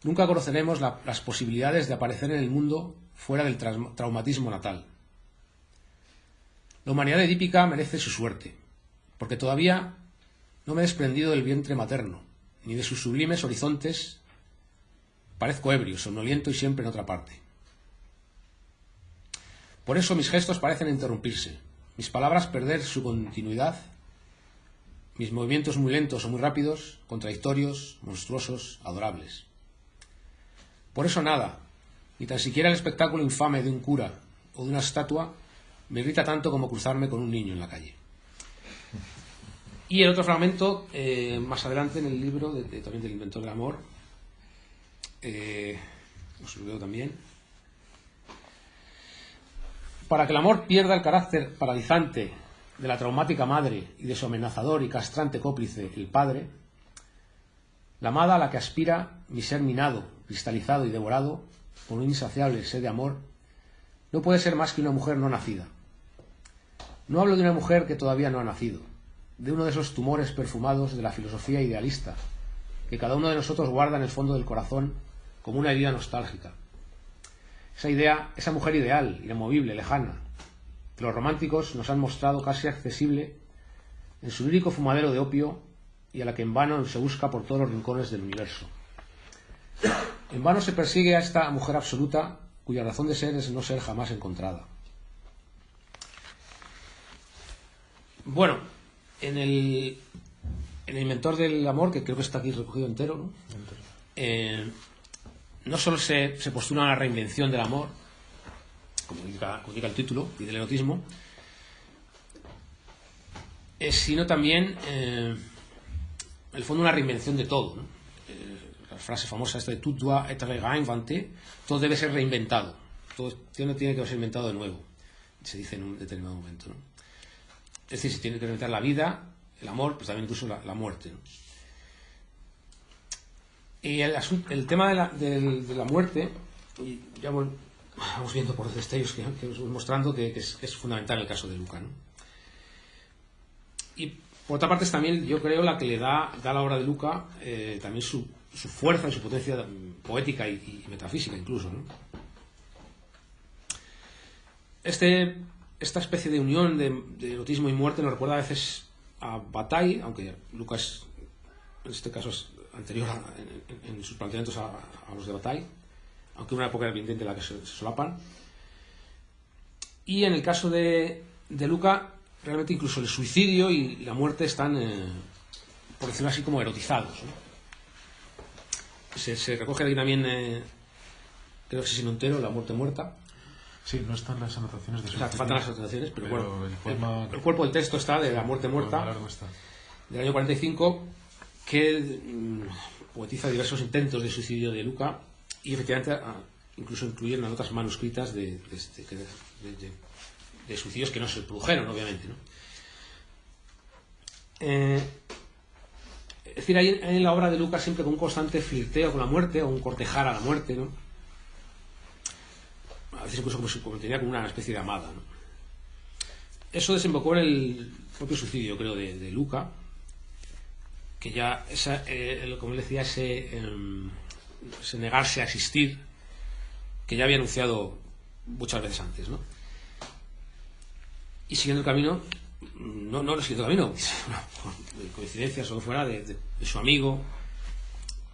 nunca conoceremos las posibilidades de aparecer en el mundo fuera del traumatismo natal. La humanidad edípica merece su suerte, porque todavía no me he desprendido del vientre materno, ni de sus sublimes horizontes. Parezco ebrio, somnoliento y siempre en otra parte. Por eso mis gestos parecen interrumpirse, mis palabras perder su continuidad, mis movimientos muy lentos o muy rápidos, contradictorios, monstruosos, adorables. Por eso nada, ni tan siquiera el espectáculo infame de un cura o de una estatua, me irrita tanto como cruzarme con un niño en la calle. Y el otro fragmento, más adelante en el libro, también del Inventor del Amor, os lo leo también. Para que el amor pierda el carácter paralizante de la traumática madre y de su amenazador y castrante cómplice, el padre, la amada a la que aspira mi ser minado, cristalizado y devorado por un insaciable sed de amor, no puede ser más que una mujer no nacida. No hablo de una mujer que todavía no ha nacido, de uno de esos tumores perfumados de la filosofía idealista, que cada uno de nosotros guarda en el fondo del corazón como una herida nostálgica. Esa idea, esa mujer ideal, inamovible, lejana, que los románticos nos han mostrado casi accesible en su lírico fumadero de opio y a la que en vano se busca por todos los rincones del universo. En vano se persigue a esta mujer absoluta cuya razón de ser es no ser jamás encontrada. Bueno, en el Inventor del Amor, que creo que está aquí recogido entero, ¿no? No solo se postula una reinvención del amor, como indica el título, y del erotismo, sino también, en el fondo, una reinvención de todo, ¿no? La frase famosa esta de tout doit être réinventé, todo debe ser reinventado, todo tiene que ser inventado de nuevo, se dice en un determinado momento, ¿no? Es decir, se tiene que reinventar la vida, el amor, pues también incluso la muerte, ¿no? Y el tema de la muerte, y ya vamos viendo por los destellos que os voy mostrando, que es fundamental en el caso de Luca, ¿no? Y por otra parte es también, yo creo, la que le da a la obra de Luca también su fuerza y su potencia poética y metafísica incluso, ¿no? Esta especie de unión de erotismo y muerte nos recuerda a veces a Bataille, aunque Luca en este caso es anterior en sus planteamientos a los de Bataille, aunque una época evidente en la que se solapan. Y en el caso de Luca, realmente incluso el suicidio y la muerte están, por decirlo así, como erotizados, ¿no? Se recoge aquí también, creo que es sin entero, La muerte muerta. Sí, no están las anotaciones de suicidio. Faltan las anotaciones, pero bueno, el cuerpo del texto está de La muerte muerta, del año 45, que poetiza diversos intentos de suicidio de Luca y efectivamente incluso incluyen notas manuscritas de suicidios que no se produjeron, obviamente, ¿no? Es decir, hay en la obra de Luca siempre con un constante flirteo con la muerte o un cortejar a la muerte, ¿no? A veces incluso como tenía como una especie de amada, ¿no? Eso desembocó en el propio suicidio, creo, de Luca, que ya como él decía, ese negarse a existir, que ya había anunciado muchas veces antes, ¿no? Y siguiendo el camino, no lo he escrito camino, de coincidencias o lo fuera, de su amigo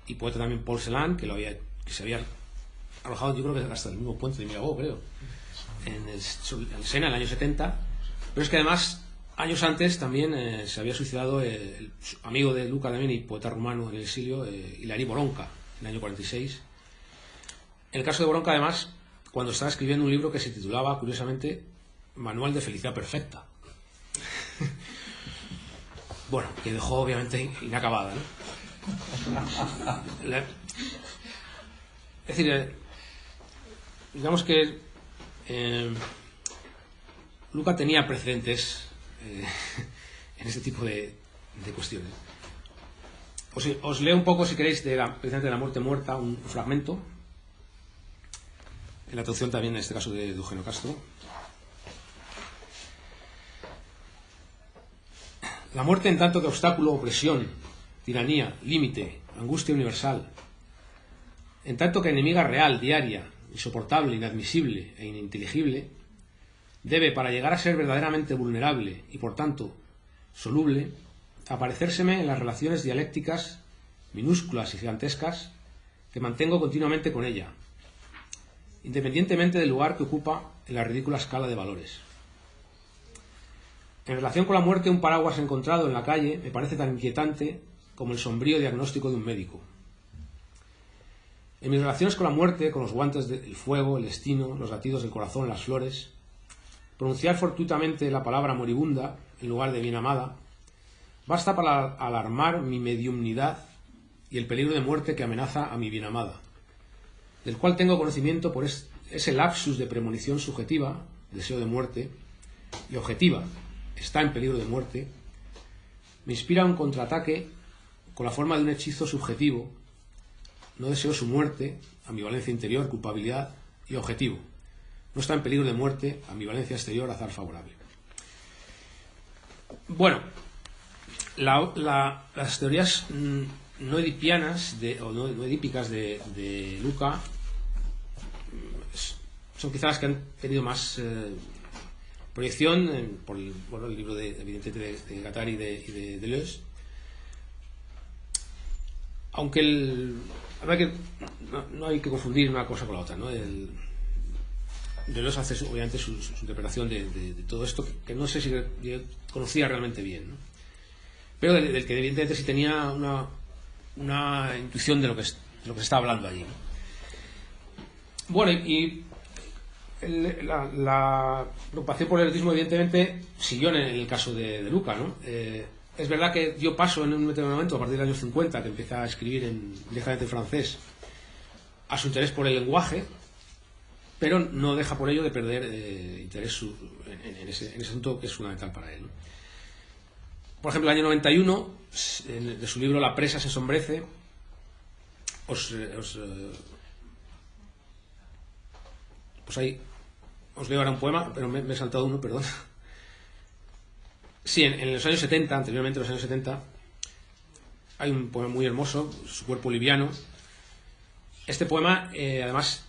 y poeta también Paul Celan, que se había arrojado, yo creo que hasta el mismo puente de Mirabeau, creo, en el Sena, en el año 70. Pero es que además, años antes también se había suicidado el amigo de Luca también y poeta rumano en el exilio, Hilari Boronca, en el año 46. En el caso de Boronca, además, cuando estaba escribiendo un libro que se titulaba, curiosamente, Manual de Felicidad Perfecta. Bueno, que dejó obviamente inacabada, ¿no? Es decir, digamos que Luca tenía precedentes en este tipo de cuestiones. Os leo un poco, si queréis, precisamente de La muerte muerta, un fragmento, en la traducción también, en este caso, de Eugenio Castro. La muerte, en tanto que obstáculo, opresión, tiranía, límite, angustia universal, en tanto que enemiga real, diaria, insoportable, inadmisible e ininteligible, debe, para llegar a ser verdaderamente vulnerable y, por tanto, soluble, aparecérseme en las relaciones dialécticas, minúsculas y gigantescas, que mantengo continuamente con ella, independientemente del lugar que ocupa en la ridícula escala de valores. En relación con la muerte, un paraguas encontrado en la calle me parece tan inquietante como el sombrío diagnóstico de un médico. En mis relaciones con la muerte, con los guantes del fuego, el destino, los latidos del corazón, las flores, pronunciar fortuitamente la palabra moribunda en lugar de bien amada, basta para alarmar mi mediumnidad y el peligro de muerte que amenaza a mi bien amada, del cual tengo conocimiento por ese lapsus de premonición subjetiva, deseo de muerte, y objetiva, está en peligro de muerte, me inspira un contraataque con la forma de un hechizo subjetivo, no deseo su muerte, ambivalencia interior, culpabilidad, y objetivo, no está en peligro de muerte, ambivalencia exterior, azar favorable. Bueno, las teorías no edipianas o no edípicas de Luca son quizás las que han tenido más proyección por el libro evidentemente de Guattari y de Deleuze, aunque la verdad que no hay que confundir una cosa con la otra, ¿no? Deleuze hace obviamente su interpretación de todo esto, que no sé si yo conocía realmente bien, ¿no? Pero del que evidentemente sí tenía una intuición de lo que se está hablando allí, ¿no? Bueno, y la preocupación por el erotismo evidentemente siguió en el caso de Luca, ¿no? Es verdad que dio paso en un determinado momento, a partir del año 50, que empieza a escribir directamente en francés, a su interés por el lenguaje, pero no deja por ello de perder interés en ese asunto que es fundamental para él, ¿no? Por ejemplo, el año 91, de su libro La presa se ensombrece, pues ahí os leo ahora un poema, pero me he saltado uno, perdón. Sí, en los años 70, anteriormente, en los años 70, hay un poema muy hermoso, Su cuerpo liviano. Este poema, además,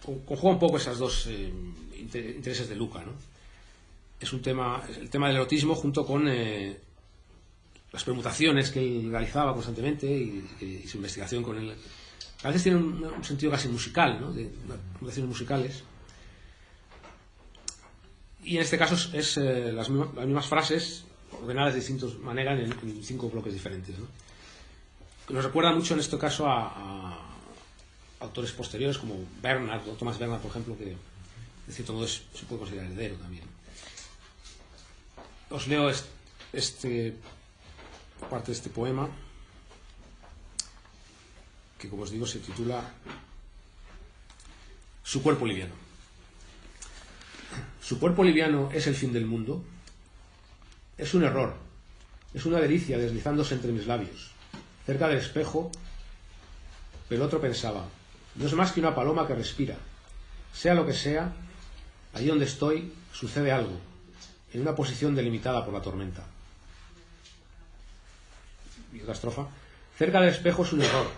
conjuga un poco esas dos intereses de Luca, ¿no? Es el tema del erotismo junto con las permutaciones que él realizaba constantemente y su investigación con él. A veces tiene un sentido casi musical, ¿no? De permutaciones musicales. Y en este caso es las mismas frases ordenadas de distintas maneras en 5 bloques diferentes, ¿no? Nos recuerda mucho en este caso a autores posteriores como Bernard, o Thomas Bernard, por ejemplo, que de cierto modo se puede considerar heredero también. Os leo parte de este poema, que, como os digo, se titula Su cuerpo liviano. Su cuerpo liviano es el fin del mundo. Es un error, es una delicia deslizándose entre mis labios, cerca del espejo. Pero el otro pensaba, no es más que una paloma que respira. Sea lo que sea, allí donde estoy sucede algo, en una posición delimitada por la tormenta. Y otra estrofa. Cerca del espejo es un error,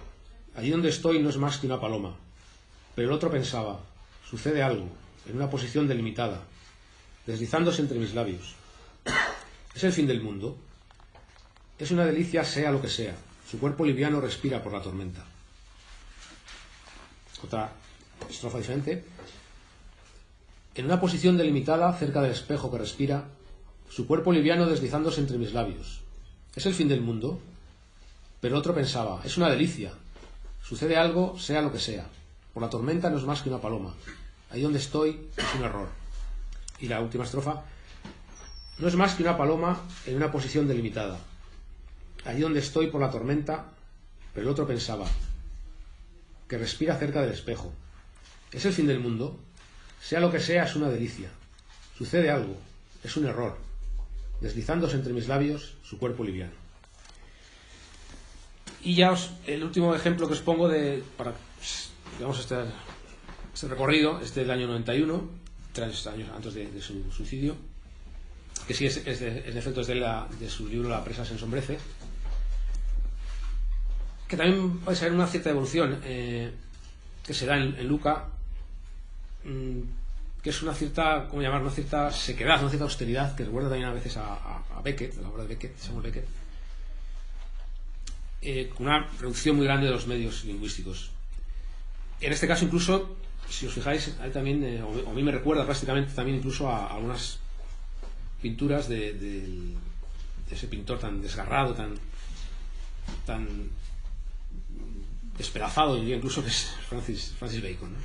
allí donde estoy no es más que una paloma. Pero el otro pensaba, sucede algo, en una posición delimitada, deslizándose entre mis labios. Es el fin del mundo. Es una delicia sea lo que sea. Su cuerpo liviano respira por la tormenta. Otra estrofa diferente. En una posición delimitada, cerca del espejo que respira, su cuerpo liviano deslizándose entre mis labios. Es el fin del mundo. Pero otro pensaba, es una delicia. Sucede algo, sea lo que sea. Por la tormenta no es más que una paloma. Ahí donde estoy es un error. Y la última estrofa. No es más que una paloma en una posición delimitada. Allí donde estoy por la tormenta, pero el otro pensaba, que respira cerca del espejo. Es el fin del mundo. Sea lo que sea, es una delicia. Sucede algo, es un error. Deslizándose entre mis labios, su cuerpo liviano. Y ya el último ejemplo que os pongo para digamos este recorrido, este del año 91, 3 años antes de su suicidio, que sí es de efecto es de su libro La presa se ensombrece, que también va a ser una cierta evolución que se da en Luca, que es una cierta, ¿cómo llamar? Una cierta sequedad, una cierta austeridad que recuerda también a veces a Beckett, a la obra de Beckett, Samuel Beckett, con una reducción muy grande de los medios lingüísticos. En este caso incluso, si os fijáis, hay también, o a mí me recuerda prácticamente también incluso a algunas pinturas de ese pintor tan desgarrado, tan despedazado, diría incluso, que es Francis Bacon, ¿no?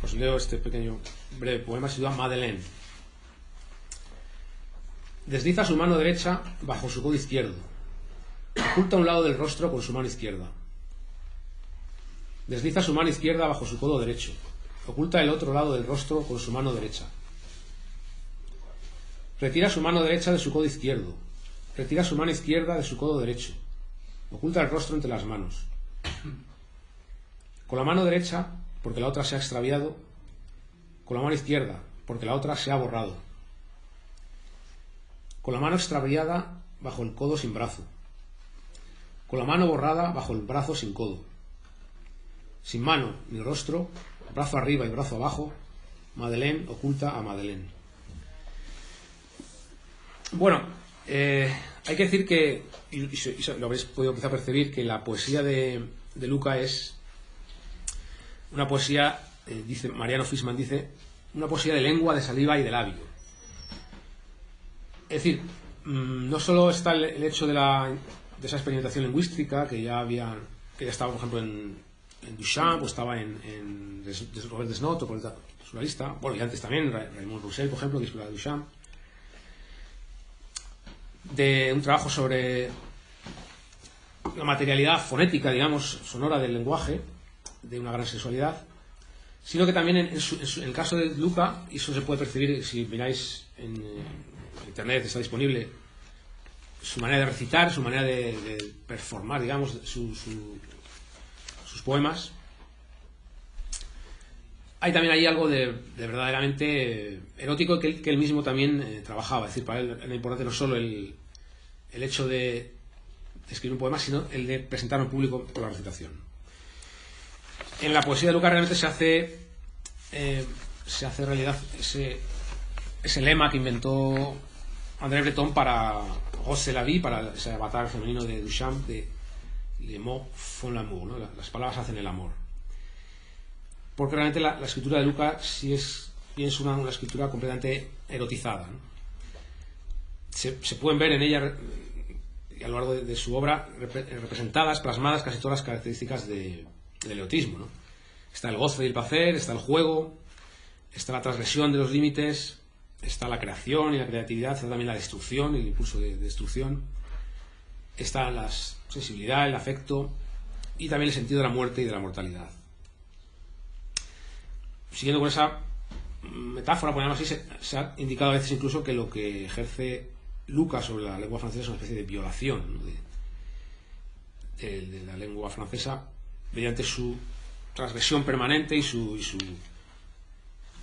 Os leo este pequeño breve poema, se llama Madeleine. Desliza su mano derecha bajo su codo izquierdo. Oculta un lado del rostro con su mano izquierda. Desliza su mano izquierda bajo su codo derecho. Oculta el otro lado del rostro con su mano derecha. Retira su mano derecha de su codo izquierdo. Retira su mano izquierda de su codo derecho. Oculta el rostro entre las manos. Con la mano derecha, porque la otra se ha extraviado. Con la mano izquierda, porque la otra se ha borrado. Con la mano extraviada bajo el codo sin brazo. Con la mano borrada bajo el brazo sin codo. Sin mano ni rostro, brazo arriba y brazo abajo, Madeleine oculta a Madeleine. Bueno, hay que decir que, y lo habréis podido quizá percibir, que la poesía de Luca es una poesía, dice Mariano Fishman, dice, una poesía de lengua, de saliva y de labio. Es decir, no solo está el hecho de esa experimentación lingüística que ya estaba, por ejemplo, en Duchamp, o estaba en Robert Desnot, o por el surrealista, bueno, y antes también Raymond Roussel, por ejemplo, que inspiró a Duchamp, de un trabajo sobre la materialidad fonética, digamos, sonora del lenguaje, de una gran sensualidad, sino que también en el caso de Luca, y eso se puede percibir si miráis en internet, está disponible, su manera de recitar, su manera de performar, digamos, sus poemas. Hay también ahí algo de verdaderamente erótico que él mismo también trabajaba. Es decir, para él era importante no solo el hecho de escribir un poema, sino el de presentarlo en público por la recitación. En la poesía de Luca realmente se hace realidad ese lema que inventó André Breton para Rose la vie, para ese avatar femenino de Duchamp, de Les mots font l'amour, ¿no? Las palabras hacen el amor. Porque realmente la escritura de Luca sí es una escritura completamente erotizada, ¿no? Se pueden ver en ella, a lo largo de su obra, representadas, plasmadas casi todas las características del erotismo, ¿no? Está el goce y el placer, está el juego, está la transgresión de los límites, está la creación y la creatividad, está también la destrucción y el impulso de destrucción, está la sensibilidad, el afecto y también el sentido de la muerte y de la mortalidad. Siguiendo con esa metáfora, por ejemplo, así, se ha indicado a veces incluso que lo que ejerce Luca sobre la lengua francesa es una especie de violación, ¿no? de la lengua francesa mediante su transgresión permanente y su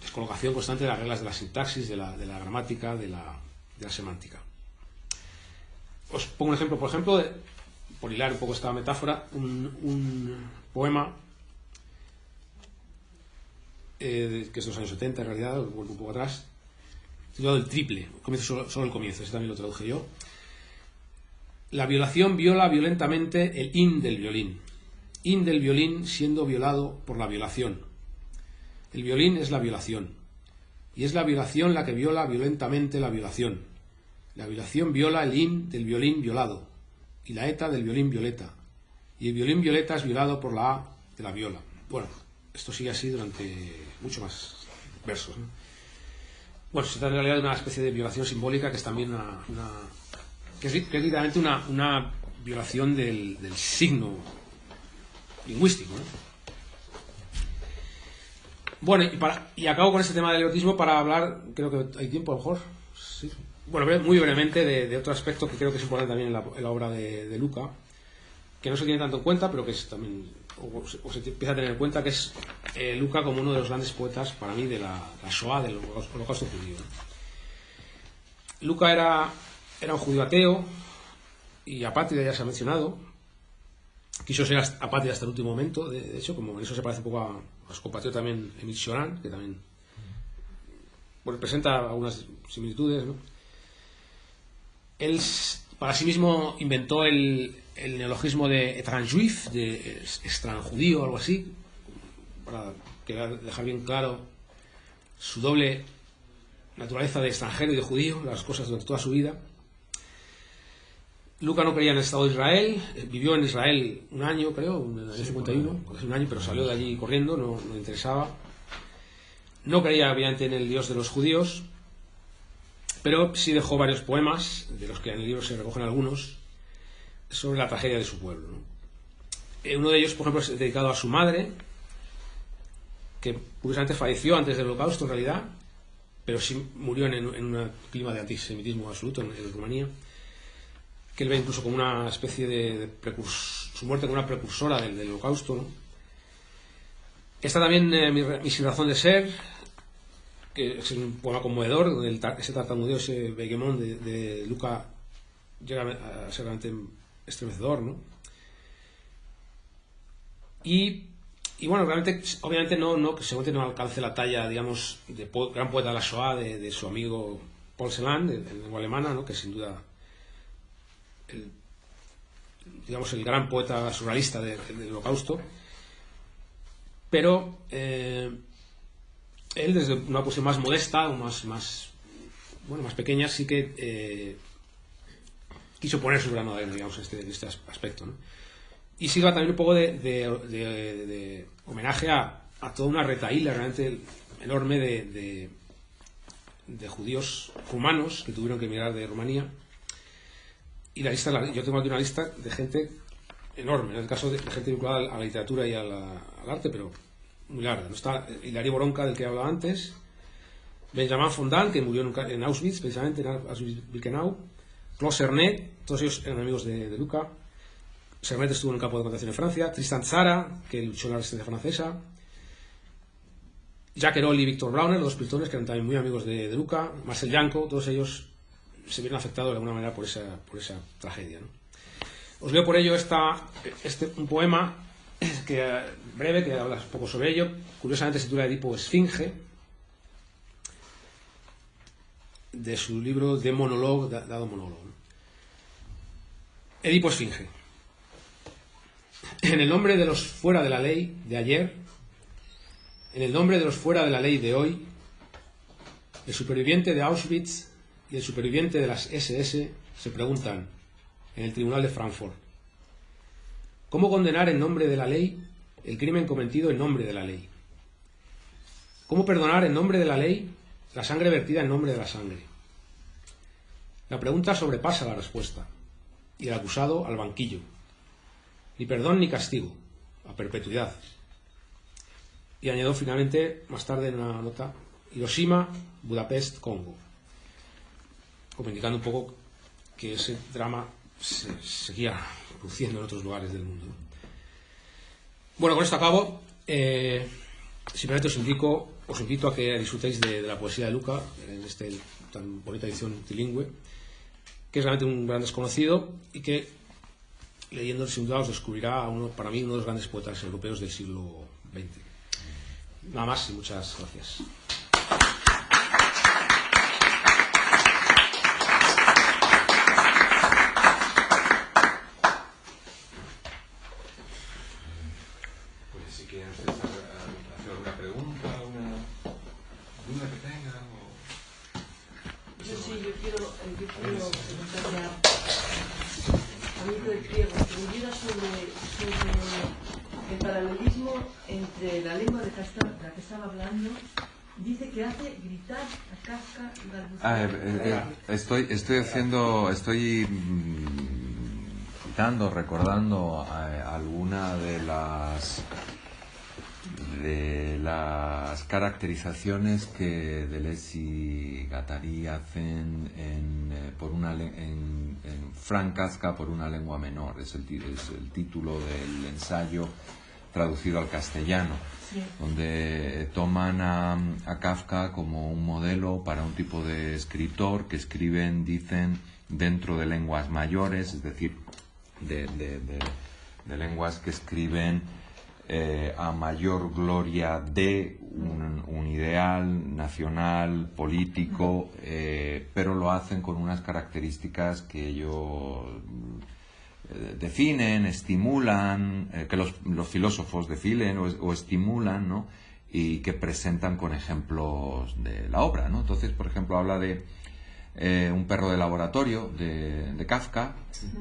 descolocación constante de las reglas de la sintaxis, de la gramática, de la semántica. Os pongo un ejemplo, por ejemplo, por hilar un poco esta metáfora, un poema que es de los años 70 en realidad, vuelvo un poco atrás, titulado El triple, solo el comienzo, ese también lo traduje yo. La violación viola violentamente el in del violín. In del violín siendo violado por la violación. El violín es la violación. Y es la violación la que viola violentamente la violación. La violación viola el in del violín violado. Y la eta del violín violeta. Y el violín violeta es violado por la A de la viola. Bueno, esto sigue así durante mucho más versos, ¿no? Bueno, se trata en realidad de una especie de violación simbólica que es también que es literalmente una violación del signo lingüístico, ¿no? Bueno, y acabo con este tema del erotismo para hablar, creo que hay tiempo a lo mejor, sí. Bueno, muy brevemente de otro aspecto que creo que es importante también en la obra de Luca, que no se tiene tanto en cuenta, pero que es también, o se empieza a tener en cuenta, que es Luca como uno de los grandes poetas para mí de la Shoah, del holocausto judío, ¿no? Luca era un judío ateo y apátrida, ya se ha mencionado. Quiso ser apátrida hasta el último momento, de hecho, como en eso se parece un poco a su compatriota también Émile Cioran, que también presenta algunas similitudes, ¿no? Él para sí mismo inventó el neologismo de étrange-juif, de extranjudío o algo así, para dejar bien claro su doble naturaleza de extranjero y de judío, las cosas durante toda su vida. Luca no creía en el Estado de Israel, vivió en Israel un año, creo, en el año 51, casi un año, pero salió de allí corriendo, no le interesaba. No creía, obviamente, en el Dios de los judíos, pero sí dejó varios poemas, de los que en el libro se recogen algunos, sobre la tragedia de su pueblo, ¿no? Uno de ellos, por ejemplo, es dedicado a su madre, que curiosamente falleció antes del Holocausto, en realidad, pero sí murió en un clima de antisemitismo absoluto en Rumanía, que él ve incluso como una especie de su muerte como una precursora del Holocausto, ¿no? Está también Mi sin razón de ser, que es un poema conmovedor, donde ese tartamudeo, ese begemón de Luca llega a ser realmente estremecedor, ¿no? Y bueno, realmente, obviamente que seguramente no alcance la talla, digamos, de gran poeta de la Shoah, de su amigo Paul Celan, en lengua alemana, ¿no? Que sin duda el gran poeta surrealista del Holocausto, pero él, desde una posición más modesta o más pequeña, sí que quiso poner su grano de arena, digamos, en este aspecto, ¿no? Y sirva también un poco de homenaje a toda una retahíla realmente enorme de judíos rumanos que tuvieron que emigrar de Rumanía. Y yo tengo aquí una lista de gente enorme, en el caso de gente vinculada a la literatura y al arte, pero muy larga, ¿no? Está Hilario Boronka, del que hablaba antes, Benjamin Fondant, que murió en Auschwitz, precisamente en Auschwitz-Birkenau, Claude Sernet, todos ellos eran amigos de Luca. Sernet estuvo en un campo de concentración en Francia, Tristan Tzara, que luchó en la resistencia francesa, Jacques Ellul y Victor Brauner, los piltones, que eran también muy amigos de Luca, Marcel Janco, todos ellos se vieron afectados de alguna manera por esa tragedia, ¿no? Os leo por ello un poema breve, que habla un poco sobre ello. Curiosamente se titula Edipo Esfinge, de su libro de monólogo, dado monólogo, ¿no? Edipo Esfinge. En el nombre de los fuera de la ley de ayer, en el nombre de los fuera de la ley de hoy, el superviviente de Auschwitz y el superviviente de las SS se preguntan en el tribunal de Frankfurt: ¿cómo condenar en nombre de la ley el crimen cometido en nombre de la ley? ¿Cómo perdonar en nombre de la ley la sangre vertida en nombre de la sangre? La pregunta sobrepasa la respuesta y el acusado al banquillo. Ni perdón ni castigo, a perpetuidad. Y añadió finalmente, más tarde en una nota, Hiroshima, Budapest, Congo, como indicando un poco que ese drama se seguía produciendo en otros lugares del mundo. Bueno, con esto acabo. Simplemente os invito a que disfrutéis de la poesía de Luca en esta tan bonita edición multilingüe, que es realmente un gran desconocido y que, leyéndolo sin duda, os descubrirá para mí uno de los grandes poetas europeos del siglo XX. Nada más y muchas gracias. hacer alguna pregunta, alguna duda que tengan. Yo quiero preguntarle a Amigo del Priego, que me diga sobre el paralelismo entre la lengua de la que estaba hablando. Dice que hace gritar a Kafka y balbucear. Estoy recordando alguna de las caracterizaciones que Deleuze y Guattari hacen en Franz Kafka por una lengua menor. Es el título del ensayo traducido al castellano, sí, donde toman a Kafka como un modelo para un tipo de escritor que dicen, dentro de lenguas mayores, es decir, de lenguas que escriben a mayor gloria de un ideal nacional, político, pero lo hacen con unas características que ellos definen, estimulan, que los filósofos definen o estimulan, ¿no? Y que presentan con ejemplos de la obra, ¿no? Entonces, por ejemplo, habla de un perro de laboratorio de Kafka,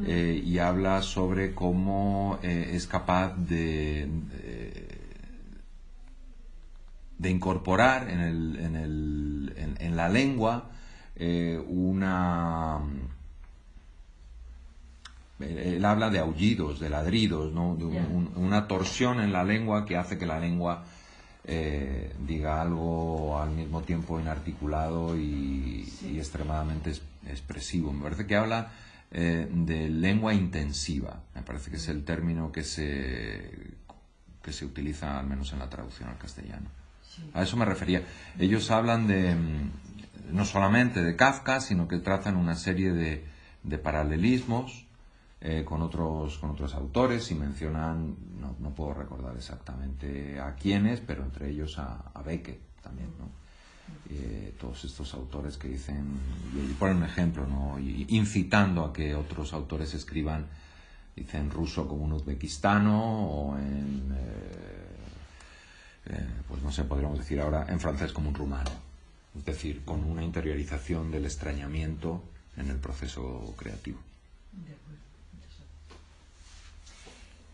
y habla sobre cómo es capaz de incorporar en la lengua él habla de aullidos, de ladridos, ¿no? De una torsión en la lengua que hace que la lengua diga algo al mismo tiempo inarticulado y extremadamente expresivo. Me parece que habla de lengua intensiva. Me parece que es el término que se utiliza, al menos en la traducción al castellano. A eso me refería. Ellos hablan no solamente de Kafka, sino que trazan una serie de paralelismos con otros autores, y mencionan, no puedo recordar exactamente a quiénes, pero entre ellos a Beckett también, ¿no? Todos estos autores que dicen, y ponen un ejemplo, ¿no? Y incitando a que otros autores escriban, dicen, ruso como un uzbekistano, o pues no sé, podríamos decir ahora en francés como un rumano, es decir, con una interiorización del extrañamiento en el proceso creativo. De acuerdo.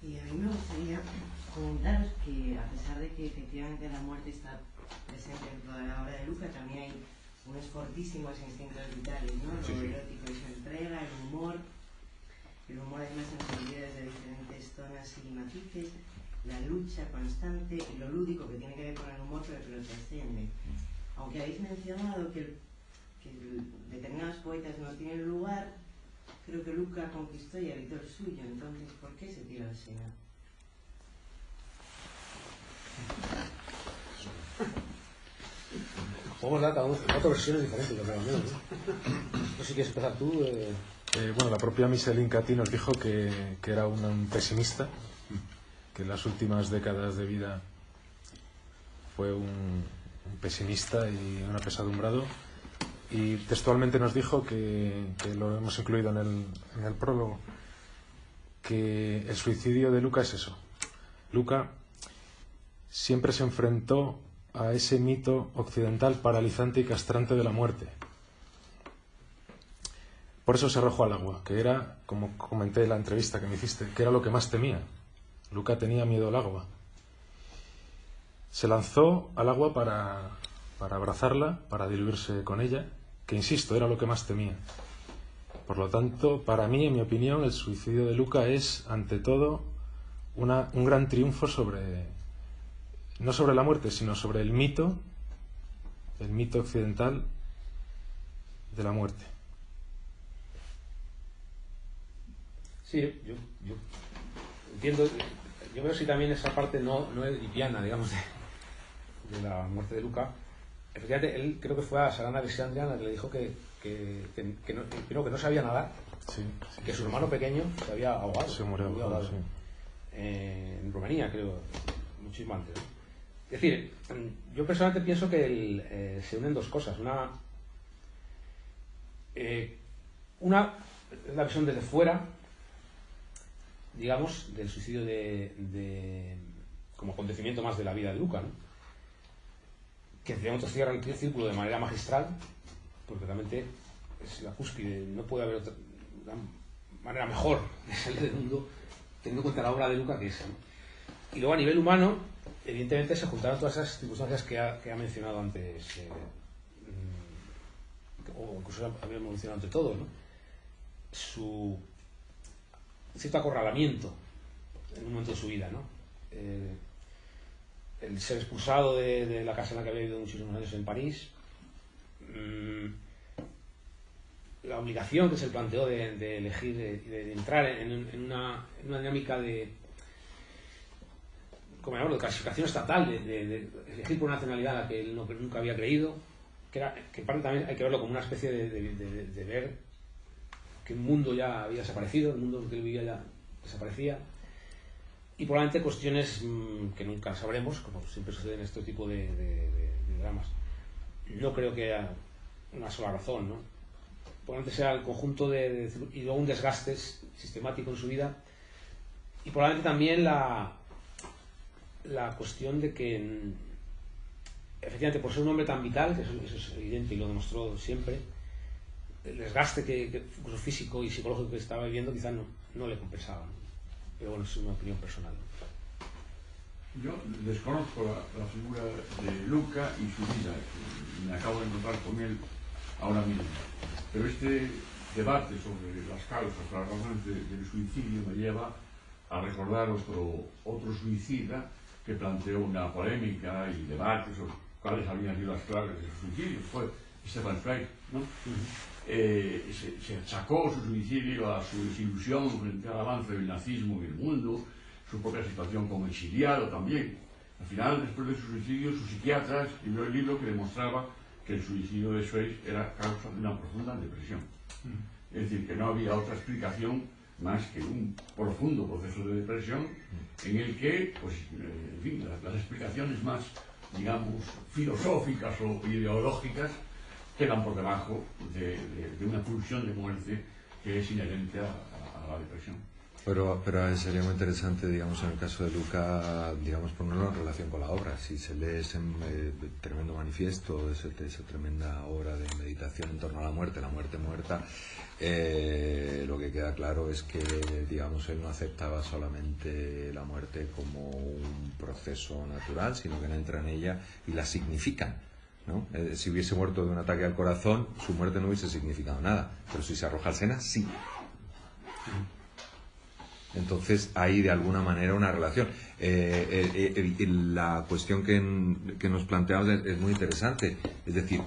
Y a mí me gustaría comentaros que, a pesar de que efectivamente la muerte está presente en toda la obra de Luca, también hay unos fortísimos instintos vitales, ¿no? Lo erótico y su entrega, el humor además entendido desde diferentes zonas y matices, la lucha constante y lo lúdico que tiene que ver con el humor, pero que lo trasciende. Aunque habéis mencionado que determinados poetas no tienen lugar, creo que Luca conquistó y habitó el suyo. Entonces, ¿por qué se tira al Sena? Podemos dar cada uno 4 versiones diferentes, yo creo, ¿no? No sé si quieres empezar tú. Bueno, la propia Micheline Catí nos dijo que era un pesimista, que en las últimas décadas de vida fue un pesimista y un apesadumbrado. Y textualmente nos dijo que lo hemos incluido en el prólogo, que el suicidio de Luca es eso. Luca siempre se enfrentó a ese mito occidental paralizante y castrante de la muerte. Por eso se arrojó al agua, que era, como comenté en la entrevista que me hiciste, que era lo que más temía. Luca tenía miedo al agua. Se lanzó al agua para abrazarla, para diluirse con ella, que, insisto, era lo que más temía. Por lo tanto, para mí, en mi opinión, el suicidio de Luca es, ante todo, un gran triunfo no sobre la muerte, sino sobre el mito occidental de la muerte. Sí, yo entiendo, yo veo si también esa parte no edipiana, digamos, de la muerte de Luca. Efectivamente, él creo que fue a Sarana Alexandria, la que le dijo que no sabía nadar, que su hermano pequeño se había ahogado. Se murió ahogado, sí. En Rumanía, creo, muchísimo antes, ¿no? Es decir, yo personalmente pienso que se unen dos cosas. Una es la visión desde fuera, digamos, del suicidio de como acontecimiento más de la vida de Luca, ¿no? Que cierra el círculo de manera magistral, porque realmente es la cúspide, no puede haber otra manera mejor de salir del mundo teniendo en cuenta la obra de Luca que esa, ¿no? Y luego a nivel humano, evidentemente se juntaron todas esas circunstancias que ha mencionado antes, o incluso habíamos mencionado ante todos, ¿no? Su cierto acorralamiento en un momento de su vida, ¿no? El ser expulsado de la casa en la que había vivido muchísimos años en París, la obligación que se planteó de elegir, de entrar en una dinámica de, como llamarlo, de clasificación estatal, de elegir por nacionalidad a la que él nunca había creído, que parte también hay que verlo como una especie de ver que un mundo ya había desaparecido, el mundo en el que él vivía ya desaparecía, y probablemente cuestiones que nunca sabremos, como siempre sucede en este tipo de dramas. No creo que haya una sola razón, ¿no? Probablemente sea el conjunto y luego un desgaste sistemático en su vida, y probablemente también la cuestión de que efectivamente por ser un hombre tan vital, que eso es evidente y lo demostró siempre, el desgaste que incluso físico y psicológico que estaba viviendo quizás no le compensaba, ¿no? Pero bueno, es una opinión personal. Yo desconozco la figura de Luca y su vida, me acabo de encontrar con él ahora mismo. Pero este debate sobre las causas, las razones del suicidio me lleva a recordar otro suicida que planteó una polémica y debate sobre cuáles habían sido las claves de su suicidio. Fue Stefan Zweig, ¿no? Se achacó su suicidio a su desilusión frente al avance del nazismo en el mundo, su propia situación como exiliado también. Al final, después de su suicidio, su psiquiatra escribió el libro que demostraba que el suicidio de Zweig era causa de una profunda depresión. Es decir, que no había otra explicación más que un profundo proceso de depresión en el que, pues, en fin, las explicaciones más, digamos, filosóficas o ideológicas quedan por debajo de una pulsión de muerte que es inherente a la depresión. Pero sería muy interesante, digamos, en el caso de Luca, digamos, ponerlo en relación con la obra. Si se lee ese tremendo manifiesto, esa tremenda obra de meditación en torno a la muerte muerta, lo que queda claro es que, digamos, él no aceptaba solamente la muerte como un proceso natural, sino que no entra en ella y la significan, ¿no? Si hubiese muerto de un ataque al corazón, su muerte no hubiese significado nada, pero si se arroja al Sena, sí. Entonces hay de alguna manera una relación. La cuestión que nos planteamos es muy interesante, es decir,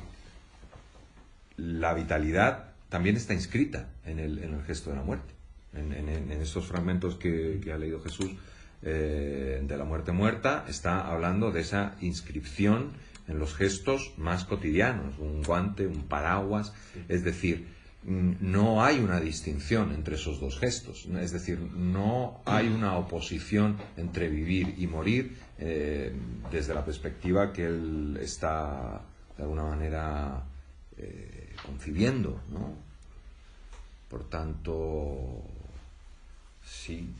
la vitalidad también está inscrita en el gesto de la muerte, en estos fragmentos que ha leído Jesús de la muerte muerta. Está hablando de esa inscripción en los gestos más cotidianos, un guante, un paraguas, es decir, no hay una distinción entre esos dos gestos, es decir, no hay una oposición entre vivir y morir desde la perspectiva que él está de alguna manera concibiendo, ¿no? Por tanto, sí,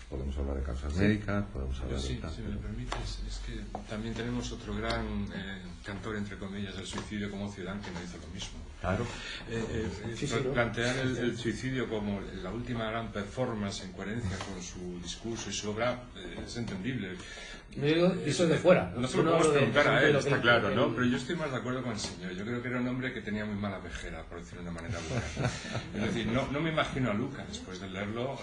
podemos hablar de causas médicas, podemos hablar de tal. Si me permites, es que también tenemos otro gran cantor, entre comillas, del suicidio como Ciudad, que no hizo lo mismo. Claro. Plantear el suicidio como la última gran performance en coherencia con su discurso y su obra es entendible. Eso es de fuera. No se lo podemos preguntar a él, está claro, ¿no? Pero yo estoy más de acuerdo con el señor. Yo creo que era un hombre que tenía muy mala vejera, por decirlo de una manera vulgar. Es decir, no me imagino a Luca, después de leerlo,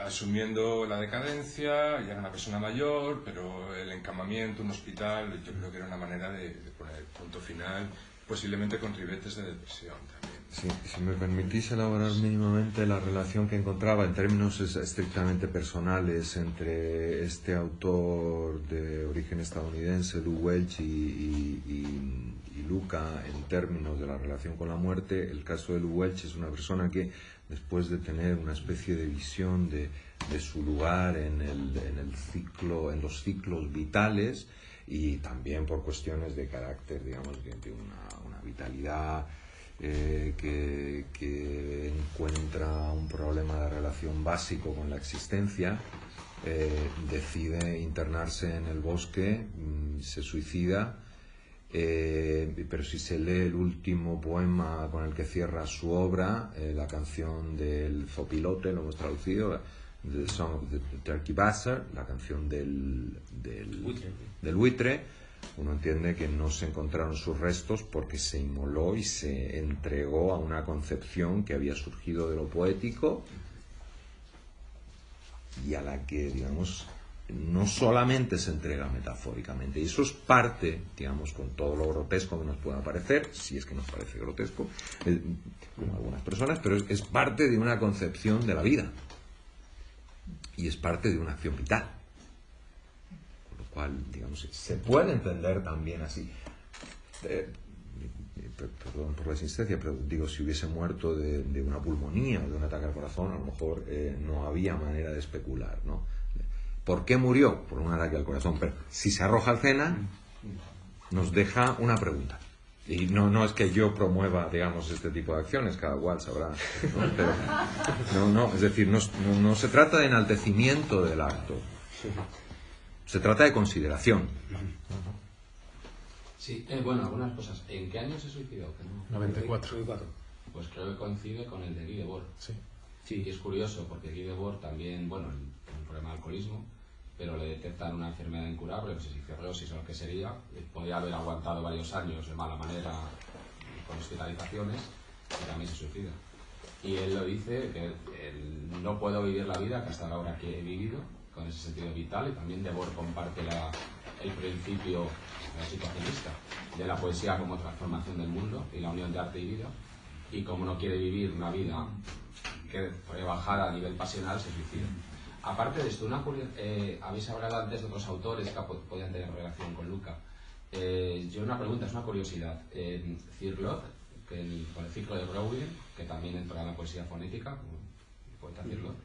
asumiendo la decadencia, ya era una persona mayor, pero el encamamiento, un hospital, yo creo que era una manera de poner el punto final, posiblemente con ribetes de depresión también. Sí, si me permitís elaborar mínimamente la relación que encontraba en términos estrictamente personales entre este autor de origen estadounidense, Lew Welch, y Luca en términos de la relación con la muerte. El caso de Lew Welch es una persona que, después de tener una especie de visión de su lugar en los ciclos vitales, y también por cuestiones de carácter, digamos, de una vitalidad que encuentra un problema de relación básico con la existencia, decide internarse en el bosque, se suicida, pero si se lee el último poema con el que cierra su obra, la canción del zopilote, lo hemos traducido, The Song of the Turkey Buzzard, la canción del buitre, uno entiende que no se encontraron sus restos porque se inmoló y se entregó a una concepción que había surgido de lo poético y a la que, digamos, no solamente se entrega metafóricamente, y eso es parte, digamos, con todo lo grotesco que nos pueda parecer, si es que nos parece grotesco, como algunas personas, pero es parte de una concepción de la vida y es parte de una acción vital, con lo cual, digamos, se puede entender también así. Perdón por la insistencia, pero digo, si hubiese muerto de una pulmonía o de un ataque al corazón, a lo mejor no había manera de especular, ¿no? ¿Por qué murió? Por un ataque al corazón. Pero si se arroja al Sena, nos deja una pregunta. Y no es que yo promueva, digamos, este tipo de acciones, cada cual sabrá, ¿no? Pero, es decir, no se trata de enaltecimiento del acto, se trata de consideración. Sí, bueno, algunas cosas. ¿En qué año se suicidó? 94. Pues creo que coincide con el de Guy Debord. Sí. Sí, y es curioso porque Guy Debord también, bueno, tiene un problema de alcoholismo, pero le detectan una enfermedad incurable, no sé si cirrosis o lo que sería, podía haber aguantado varios años de mala manera con hospitalizaciones y también se suicida. Y él lo dice, que él, no puedo vivir la vida que hasta ahora que he vivido, con ese sentido vital, y también Debord comparte el principio situacionista de la poesía como transformación del mundo y la unión de arte y vida, y como no quiere vivir una vida que rebajada a nivel pasional, se suicida. Aparte de esto, habéis hablado antes de otros autores que podían tener relación con Luca. Yo una pregunta, es una curiosidad. Cirlot, con el ciclo de Brouwer, que también entra en la poesía fonética, como el poeta Cirlot,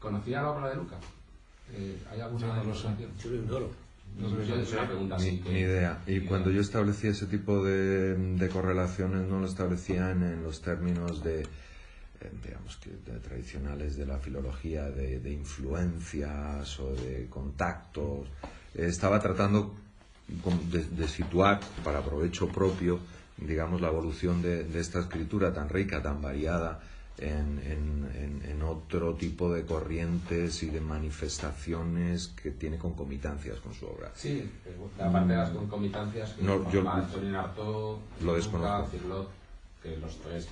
¿conocía la obra de Luca? ¿Hay alguna relación? Yo lo ignoro. Es una pregunta así. Ni idea. Y cuando yo establecía ese tipo de correlaciones, no lo establecía en los términos digamos que tradicionales de la filología, de influencias o de contactos. Estaba tratando de situar, para provecho propio, digamos, la evolución de esta escritura tan rica, tan variada, en otro tipo de corrientes y de manifestaciones que tiene concomitancias con su obra. Sí, aparte de las concomitancias, yo Antonin Artaud, lo desconozco. Luca, Cirlot, que los tres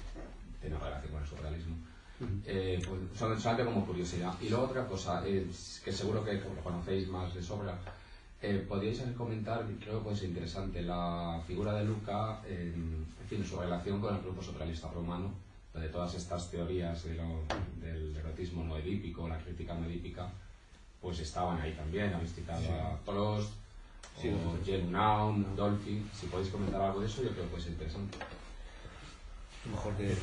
tienen relación con el surrealismo. Pues solamente como curiosidad. Y luego otra cosa, que seguro que lo conocéis más de sobra, podríais comentar, creo que puede ser interesante, la figura de Luca, en fin, su relación con el grupo surrealista romano, de todas estas teorías del erotismo no edípico, la crítica no edípica, pues estaban ahí también. Habéis citado a Prost, o Jen Naum, Dolphy. Si podéis comentar algo de eso, yo creo que puede ser interesante. Mejor que...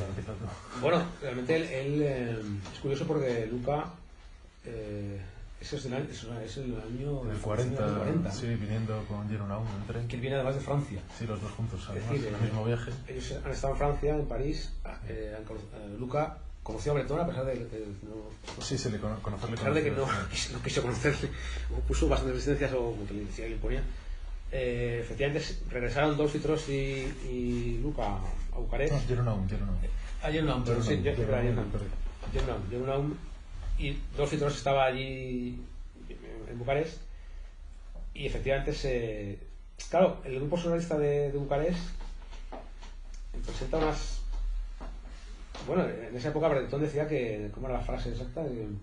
Bueno, realmente él es curioso porque Luca es el año del 40, 40, sí, viniendo con Jen Naum en tren. Que él viene además de Francia. Sí, los dos juntos, además, es decir, el mismo viaje. Ellos han estado en Francia, en París. Luca conoció a Breton a pesar de que sí, se le conocerle. A pesar de que no quiso conocerle, o puso bastantes resistencias o como que le decía que le imponía. Efectivamente regresaron Dolphy Trost y Luca a Bucarest. No, Jen Naum. Pero sí, Jen Naum. Y Dolphy Trost estaba allí en Bucarest y efectivamente claro, el grupo surrealista de Bucarest presenta unas... Bueno, en esa época Breton decía que... ¿Cómo era la frase exacta? El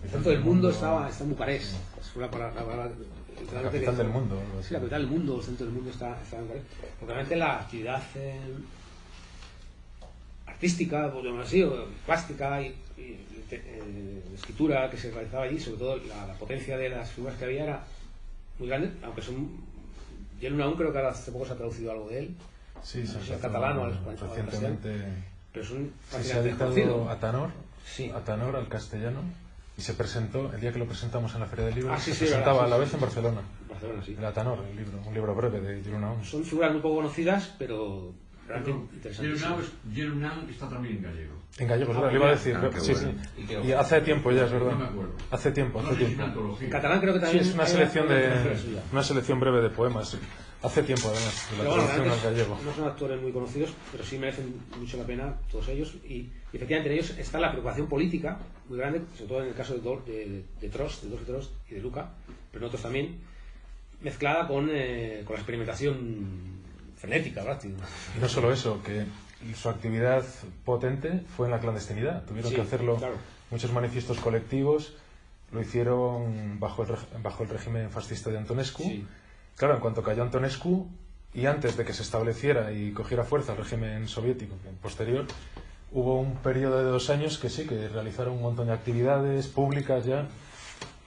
centro del mundo está en Bucarest. Fue la capital del mundo. Sí, la capital del mundo, el centro del mundo está en Bucarest. Porque realmente la actividad artística, podríamos así, o plástica y escritura que se realizaba allí, sobre todo la potencia de las figuras que había era muy grande, aunque son... Jen Naum creo que ahora hace poco se ha traducido algo de él. Sí, se al catalán o al español. Recientemente pero son se ha editado a Tanor, al castellano, y se presentó, el día que lo presentamos en la Feria del Libro, se presentaba a la vez en Barcelona. Sí. El Atanor, un libro breve de Jen Naum. Son figuras muy poco conocidas, pero realmente interesantísimo. Yelunam está también en gallego. En gallego, es verdad, le iba a decir. Sí, bueno. sí. Y hace tiempo ya, es verdad. No me acuerdo. Hace tiempo. No sé si es una antología. En catalán creo que Sí, también es una hay selección antología suya. una selección breve de poemas. Hace tiempo, además, de la Pero bueno, traducción al realmente gallego. no son actores muy conocidos, pero sí merecen mucho la pena todos ellos. Y efectivamente en ellos está la preocupación política muy grande, sobre todo en el caso de Trost y de Luca, pero en otros también, mezclada con la experimentación frenética, ¿verdad? Y no solo eso, que su actividad potente fue en la clandestinidad. Tuvieron Sí, que hacerlo claro. muchos manifiestos colectivos, lo hicieron bajo el régimen fascista de Antonescu. Sí. Claro, en cuanto cayó Antonescu, y antes de que se estableciera y cogiera fuerza el régimen soviético posterior, hubo un periodo de 2 años que sí, que realizaron un montón de actividades públicas ya,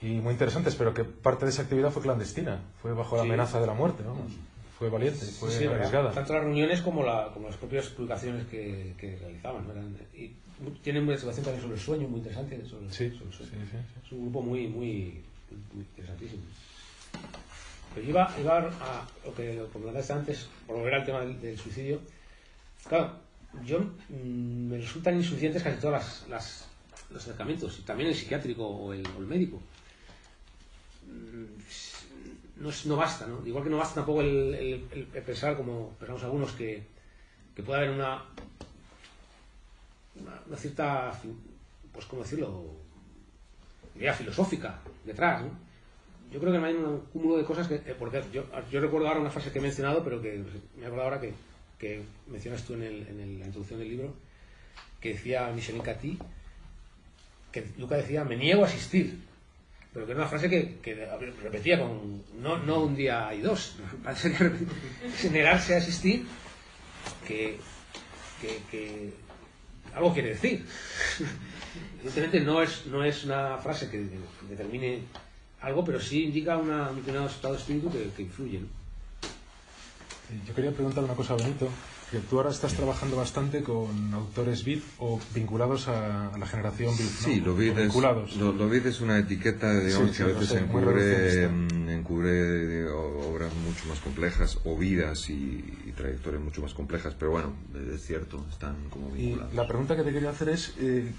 y muy interesantes, pero que parte de esa actividad fue clandestina, fue bajo la Sí. amenaza de la muerte, vamos. Fue valiente, fue Sí, ¿verdad? arriesgada. Tanto las reuniones como las propias publicaciones que realizaban, ¿verdad? Y tienen una situación también sobre el sueño muy interesante. Sobre Sí, el sueño. sí, sí. Es un grupo muy interesantísimo. Pero iba a lo que comentaste antes, por volver al tema del suicidio. Claro, me resultan insuficientes casi todos los acercamientos, y también el psiquiátrico o el médico. No basta, ¿no? Igual que no basta tampoco el pensar, como pensamos algunos, que puede haber una cierta, pues cómo decirlo, idea filosófica detrás, ¿no? Yo creo que hay un cúmulo de cosas que, porque yo recuerdo ahora una frase que he mencionado, pero que me he acordado ahora que mencionas tú en la introducción del libro, que decía Michelin Cati, que Luca decía: me niego a asistir, pero que era una frase que repetía con no un día y dos, parece que negarse a asistir, que algo quiere decir. Evidentemente no es una frase que determine algo, pero sí indica un determinado estado de espíritu que influye, ¿no? Yo quería preguntar una cosa a Benito, que tú ahora estás trabajando bastante con autores beat o vinculados a la generación beat, ¿no? Sí, lo beat es una etiqueta, digamos, Sí, que a lo veces sé, muy encubre obras mucho más complejas, o vidas y trayectorias mucho más complejas, pero bueno, es cierto, están como Y vinculados. la pregunta que te quería hacer es,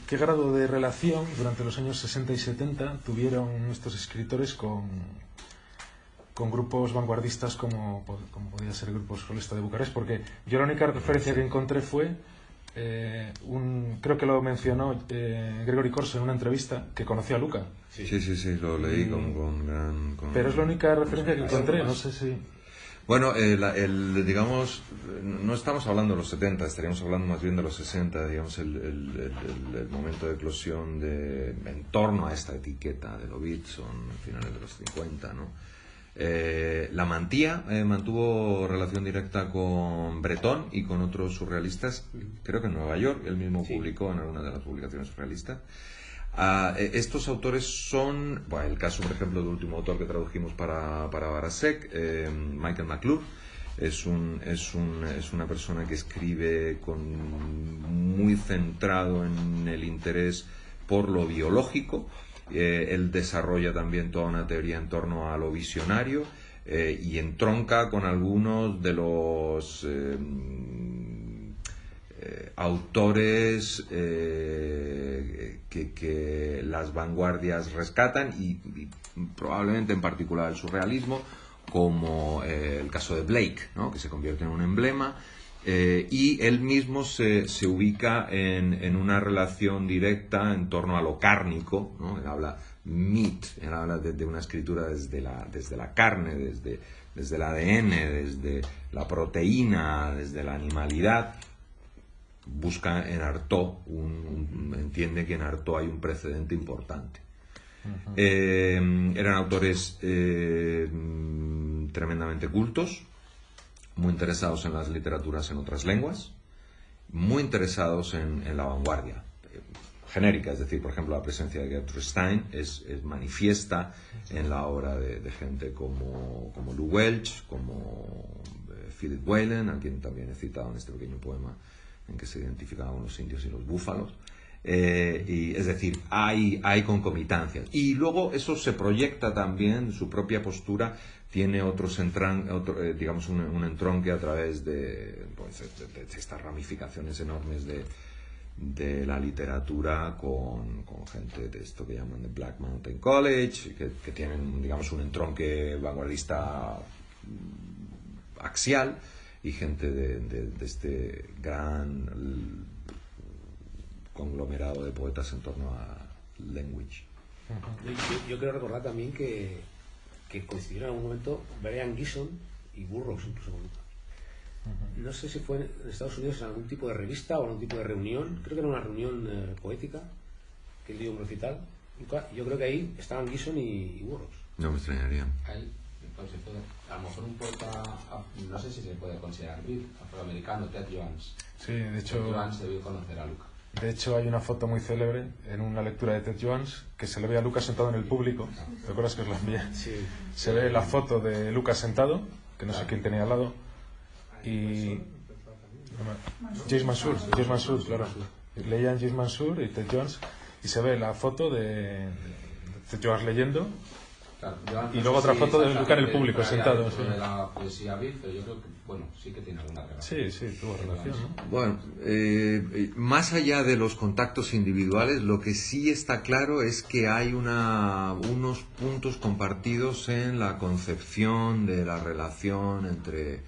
¿qué grado de relación durante los años 60 y 70 tuvieron estos escritores con grupos vanguardistas como podía ser el Grupo Solista de Bucarest? Porque yo la única referencia que encontré fue creo que lo mencionó Gregory Corso en una entrevista, que conoció a Luca. Sí, lo leí con gran... Pero es la única referencia que encontré, no sé si... Bueno, digamos, no estamos hablando de los 70, estaríamos hablando más bien de los 60, digamos, el momento de eclosión en torno a esta etiqueta de lo beat son finales de los 50, ¿no? La Mantilla mantuvo relación directa con Breton y con otros surrealistas, creo que en Nueva York, él mismo publicó en alguna de las publicaciones surrealistas. Estos autores son, bueno, el caso, por ejemplo, del último autor que tradujimos para Barasek, Michael McClure. Es una persona que escribe muy centrado en el interés por lo biológico. Él desarrolla también toda una teoría en torno a lo visionario y entronca con algunos de los autores que las vanguardias rescatan y probablemente en particular el surrealismo, como el caso de Blake, ¿no? Que se convierte en un emblema. Y él mismo se ubica en una relación directa en torno a lo cárnico, ¿no? Él habla meat, él habla de una escritura desde la carne, desde el ADN, desde la proteína, desde la animalidad. Busca en Artaud, entiende que en Artaud hay un precedente importante. Eran autores tremendamente cultos, muy interesados en las literaturas en otras lenguas, muy interesados en la vanguardia genérica, es decir, por ejemplo, la presencia de Gertrude Stein es manifiesta en la obra de gente como Lou Welch, como Philip Whalen, a quien también he citado en este pequeño poema en que se identificaban los indios y los búfalos. Y, es decir, hay concomitancias. Y luego eso se proyecta también, su propia postura tiene digamos un entronque a través de estas ramificaciones enormes de la literatura con gente de esto que llaman de Black Mountain College, que tienen, digamos, un entronque vanguardista axial, y gente de este gran conglomerado de poetas en torno a Language. Yo quiero recordar también que coincidieron en algún momento Brian Geeson y Burroughs, incluso con Luca. No sé si fue en Estados Unidos en algún tipo de revista o en algún tipo de reunión, creo que era una reunión poética, que él dio un recital. Yo creo que ahí estaban Geeson y Burroughs. No me extrañaría. Ahí, pues, a lo mejor un poeta, no sé si se puede considerar afroamericano, Ted Jones. Sí, de hecho, Ted Jones debió conocer a Luca. De hecho, hay una foto muy célebre en una lectura de Ted Jones que se le ve a Lucas sentado en el público. ¿Te acuerdas que os la envié? Sí. Se ve la foto de Lucas sentado, que no sé quién tenía al lado, y James Mansour, claro. Leían James Mansour y Ted Jones, y se ve la foto de Ted Jones leyendo. Claro, y luego otra foto de Luca en el público, sentado. Sí. De la poesía beat, pero yo creo que, bueno, sí que tiene alguna relación. Sí, tuvo relación, ¿no? Bueno, más allá de los contactos individuales, lo que sí está claro es que hay unos puntos compartidos en la concepción de la relación entre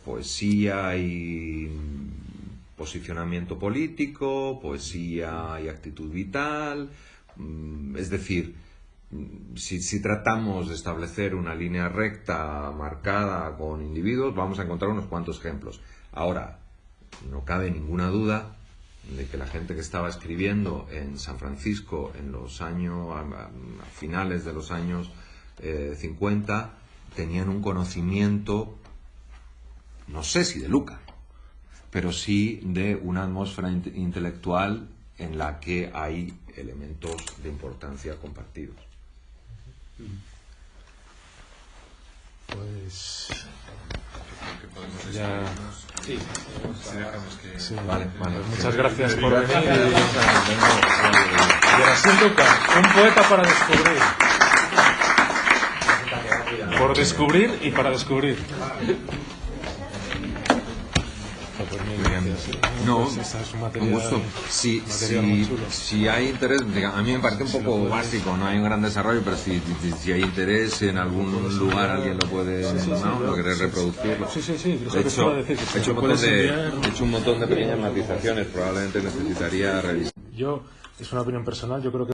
poesía y posicionamiento político, poesía y actitud vital, es decir, si tratamos de establecer una línea recta marcada con individuos, vamos a encontrar unos cuantos ejemplos. Ahora, no cabe ninguna duda de que la gente que estaba escribiendo en San Francisco en los años, a finales de los años 50, tenían un conocimiento, no sé si de Luca, pero sí de una atmósfera intelectual en la que hay elementos de importancia compartidos. Pues Creo que podemos ya. despedirnos. Sí. Si dejamos que... Sí. Vale. Pues muchas gracias por venir. Gracias. Y ahora sí, Luca, un poeta para descubrir. Por descubrir y para descubrir. Pues muy bien. No, Pues esa es un con material, gusto. muy chulo. Si hay interés, a mí me parece un poco básico, no hay un gran desarrollo, pero si hay interés en algún lugar, alguien lo puede, ¿no? Lo querés reproducirlo. Sí, De eso que te hecho, iba a decir. Que he hecho puedes enviar. un montón de pequeñas matizaciones, probablemente necesitaría revisar. Es una opinión personal, yo creo que